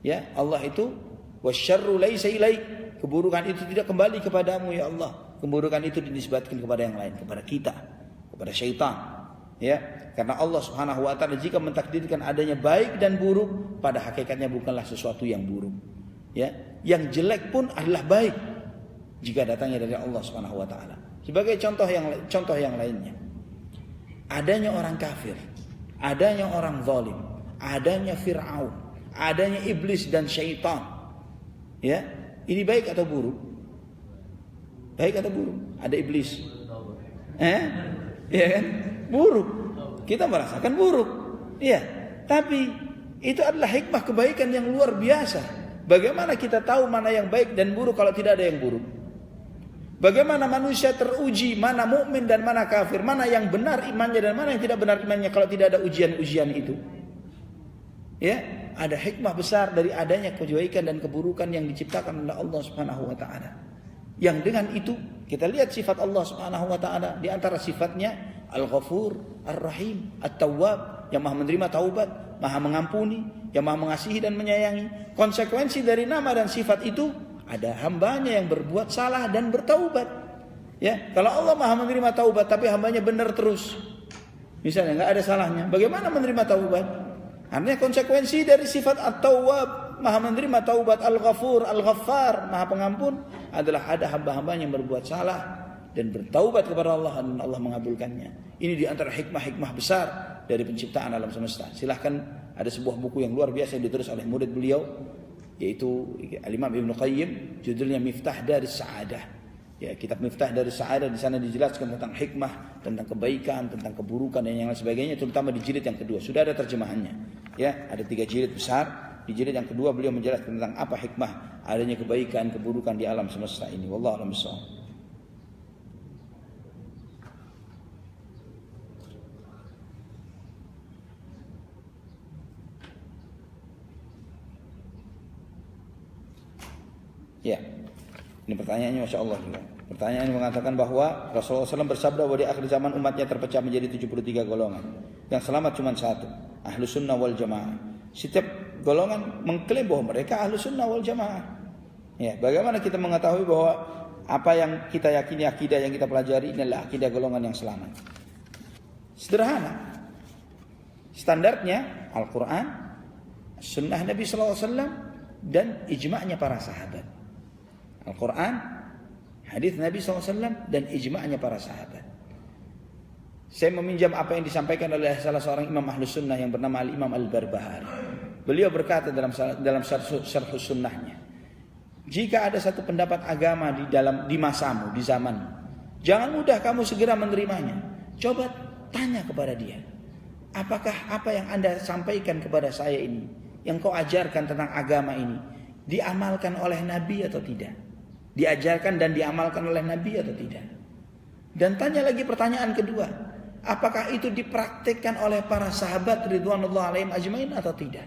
Ya, Allah itu wasyarru laisa ilaik. Keburukan itu tidak kembali kepadamu ya Allah. Keburukan itu dinisbatkan kepada yang lain, kepada kita, kepada syaitan. Ya, karena Allah Subhanahu wa taala jika mentakdirkan adanya baik dan buruk, pada hakikatnya bukanlah sesuatu yang buruk. Ya, yang jelek pun adalah baik jika datangnya dari Allah Subhanahu wa taala. Sebagai contoh yang lainnya. Adanya orang kafir, adanya orang zalim, adanya Fir'aun, adanya iblis dan syaitan. Ya, ini baik atau buruk? Baik atau buruk? Ada iblis. Iya kan? Buruk. Kita merasakan buruk. Iya, tapi itu adalah hikmah kebaikan yang luar biasa. Bagaimana kita tahu mana yang baik dan buruk kalau tidak ada yang buruk? Bagaimana manusia teruji mana mukmin dan mana kafir, mana yang benar imannya dan mana yang tidak benar imannya kalau tidak ada ujian-ujian itu? Ya, ada hikmah besar dari adanya kebaikan dan keburukan yang diciptakan oleh Allah Subhanahu wa taala. Yang dengan itu kita lihat sifat Allah Subhanahu wa taala, di antara sifatnya Al-Ghafur, Ar-Rahim, At-Tawwab, yang Maha menerima taubat, Maha mengampuni, yang Maha mengasihi dan menyayangi. Konsekuensi dari nama dan sifat itu ada hambanya yang berbuat salah dan bertaubat. Ya, kalau Allah Maha menerima taubat tapi hambanya benar terus, misalnya nggak ada salahnya, bagaimana menerima taubat? Artinya konsekuensi dari sifat At-Tawwab, Maha menerima taubat, Al-Ghafur, Al-Ghaffar, Maha pengampun, adalah ada hamba-hambanya yang berbuat salah dan bertaubat kepada Allah dan Allah mengabulkannya. Ini di antara hikmah-hikmah besar dari penciptaan alam semesta. Silahkan, ada sebuah buku yang luar biasa yang ditulis oleh murid beliau, yaitu Al-Imam Ibnu Qayyim, judulnya Miftah Daris Sa'adah. Ya, kitab Miftah Daris Sa'adah, di sana dijelaskan tentang hikmah, tentang kebaikan, tentang keburukan dan yang lain sebagainya, terutama di jilid yang kedua. Sudah ada terjemahannya. Ya, ada 3 jilid besar. Di jilid yang kedua beliau menjelaskan tentang apa hikmah adanya kebaikan, keburukan di alam semesta ini. Wallahu a'lam bishawab. Ya, ini pertanyaannya Masya Allah juga. Pertanyaan yang mengatakan bahwa Rasulullah SAW bersabda bahwa di akhir zaman umatnya terpecah menjadi 73 golongan. Yang selamat cuma 1, Ahlus Sunnah wal Jamaah. Setiap golongan mengklaim bahwa mereka Ahlus Sunnah wal Jamaah. Ya, bagaimana kita mengetahui bahwa apa yang kita yakini, akidah yang kita pelajari adalah akidah golongan yang selamat? Sederhana. Standarnya Al-Quran, Sunnah Nabi SAW, dan ijma'nya para sahabat. Al-Quran, hadis Nabi SAW, dan ijma'nya para sahabat. Saya meminjam apa yang disampaikan oleh salah seorang imam Ahlus Sunnah yang bernama Al-Imam Al-Barbahari. Beliau berkata dalam syarh sunnahnya, jika ada satu pendapat agama di masamu, di zamanmu, Jangan mudah kamu segera menerimanya. Coba tanya kepada dia. Apakah apa yang Anda sampaikan kepada saya ini, yang kau ajarkan tentang agama ini, diamalkan oleh Nabi atau tidak? Diajarkan dan diamalkan oleh Nabi atau tidak? Dan tanya lagi pertanyaan kedua. Apakah itu dipraktikkan oleh para sahabat ridwanullah alaihim ajmain atau tidak?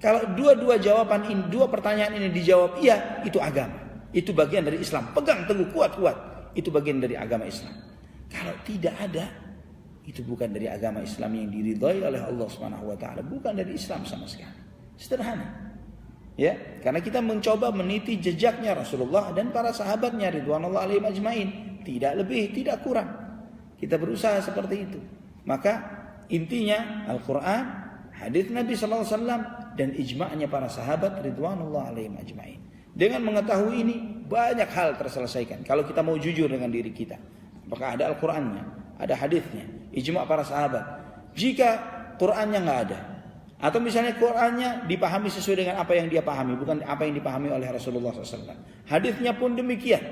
Kalau dua pertanyaan ini dijawab iya, itu agama. Itu bagian dari Islam. Pegang teguh kuat-kuat. Itu bagian dari agama Islam. Kalau tidak ada, itu bukan dari agama Islam yang diridhai oleh Allah Subhanahu wa taala, bukan dari Islam sama sekali. Sederhana. Ya, karena kita mencoba meniti jejaknya Rasulullah dan para sahabatnya ridwanullah alaihim ajmain, tidak lebih, tidak kurang. Kita berusaha seperti itu. Maka intinya Al-Qur'an, hadis Nabi sallallahu alaihi wasallam dan ijma'nya para sahabat ridwanullah alaihim ajmain. Dengan mengetahui ini banyak hal terselesaikan. Kalau kita mau jujur dengan diri kita, apakah ada Al-Qur'annya, ada hadisnya, ijma' para sahabat. Jika Qur'annya nggak ada, atau misalnya Qur'annya dipahami sesuai dengan apa yang dia pahami, bukan apa yang dipahami oleh Rasulullah SAW. Hadisnya pun demikian.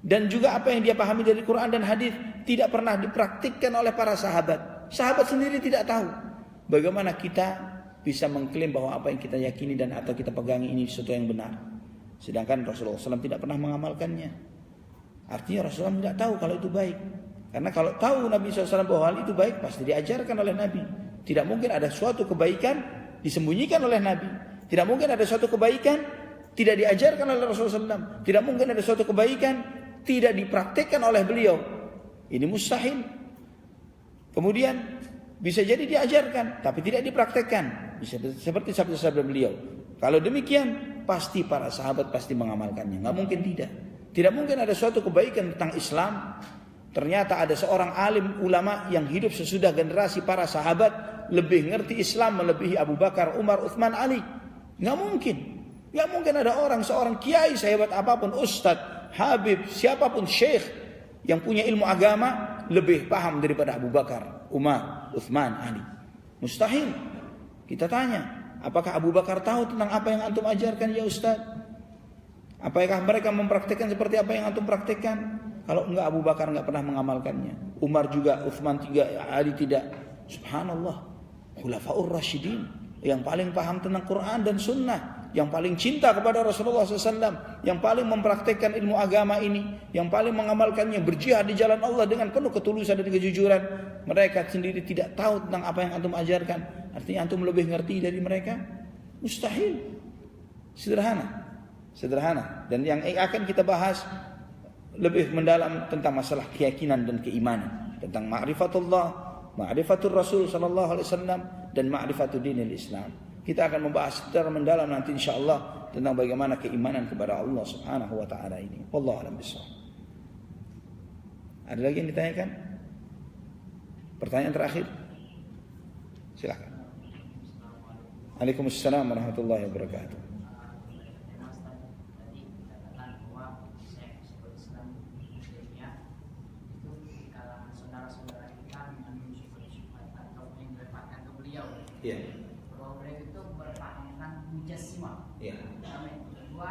Dan juga apa yang dia pahami dari Qur'an dan hadis tidak pernah dipraktikkan oleh para sahabat. Sahabat sendiri tidak tahu. Bagaimana kita bisa mengklaim bahwa apa yang kita yakini dan atau kita pegangi ini sesuatu yang benar. Sedangkan Rasulullah SAW tidak pernah mengamalkannya. Artinya Rasulullah tidak tahu kalau itu baik. Karena kalau tahu Nabi SAW bahwa hal itu baik, pasti diajarkan oleh Nabi. Tidak mungkin ada suatu kebaikan disembunyikan oleh Nabi. Tidak mungkin ada suatu kebaikan tidak diajarkan oleh Rasulullah SAW. Tidak mungkin ada suatu kebaikan tidak dipraktikkan oleh beliau. Ini mustahil. Kemudian bisa jadi diajarkan tapi tidak dipraktikkan. Bisa seperti sabda-sabda beliau. Kalau demikian pasti para sahabat pasti mengamalkannya. Nggak mungkin tidak. Tidak mungkin ada suatu kebaikan tentang Islam. Ternyata ada seorang alim ulama yang hidup sesudah generasi para sahabat lebih ngerti Islam melebihi Abu Bakar, Umar, Utsman, Ali. Nggak mungkin. Nggak mungkin ada seorang kiai sehebat apapun, ustadz, habib, siapapun syekh yang punya ilmu agama lebih paham daripada Abu Bakar, Umar, Utsman, Ali. Mustahil. Kita tanya. Apakah Abu Bakar tahu tentang apa yang antum ajarkan ya Ustaz? Apakah mereka mempraktikkan seperti apa yang antum praktikkan? Kalau enggak, Abu Bakar enggak pernah mengamalkannya. Umar juga, Utsman juga, Ali tidak. Subhanallah. Khulafaur Rasyidin yang paling paham tentang Quran dan Sunnah, yang paling cinta kepada Rasulullah SAW, yang paling mempraktikkan ilmu agama ini, yang paling mengamalkannya, berjihad di jalan Allah dengan penuh ketulusan dan kejujuran. Mereka sendiri tidak tahu tentang apa yang antum ajarkan. Artinya antum lebih ngerti dari mereka? Mustahil. Sederhana. Dan yang akan kita bahas lebih mendalam tentang masalah keyakinan dan keimanan, tentang ma'rifatullah, ma'rifatul Rasul sallallahu alaihi wasallam dan ma'rifatul dinil Islam. Kita akan membahas secara mendalam nanti insyaallah tentang bagaimana keimanan kepada Allah Subhanahu wa taala ini. Wallahu a'lam bishawab. Ada lagi yang ditanyakan? Pertanyaan terakhir. Silakan. Waalaikumsalam warahmatullahi wabarakatuh. Bahwa beliau itu berpaham tentang mujassimah. Yang kedua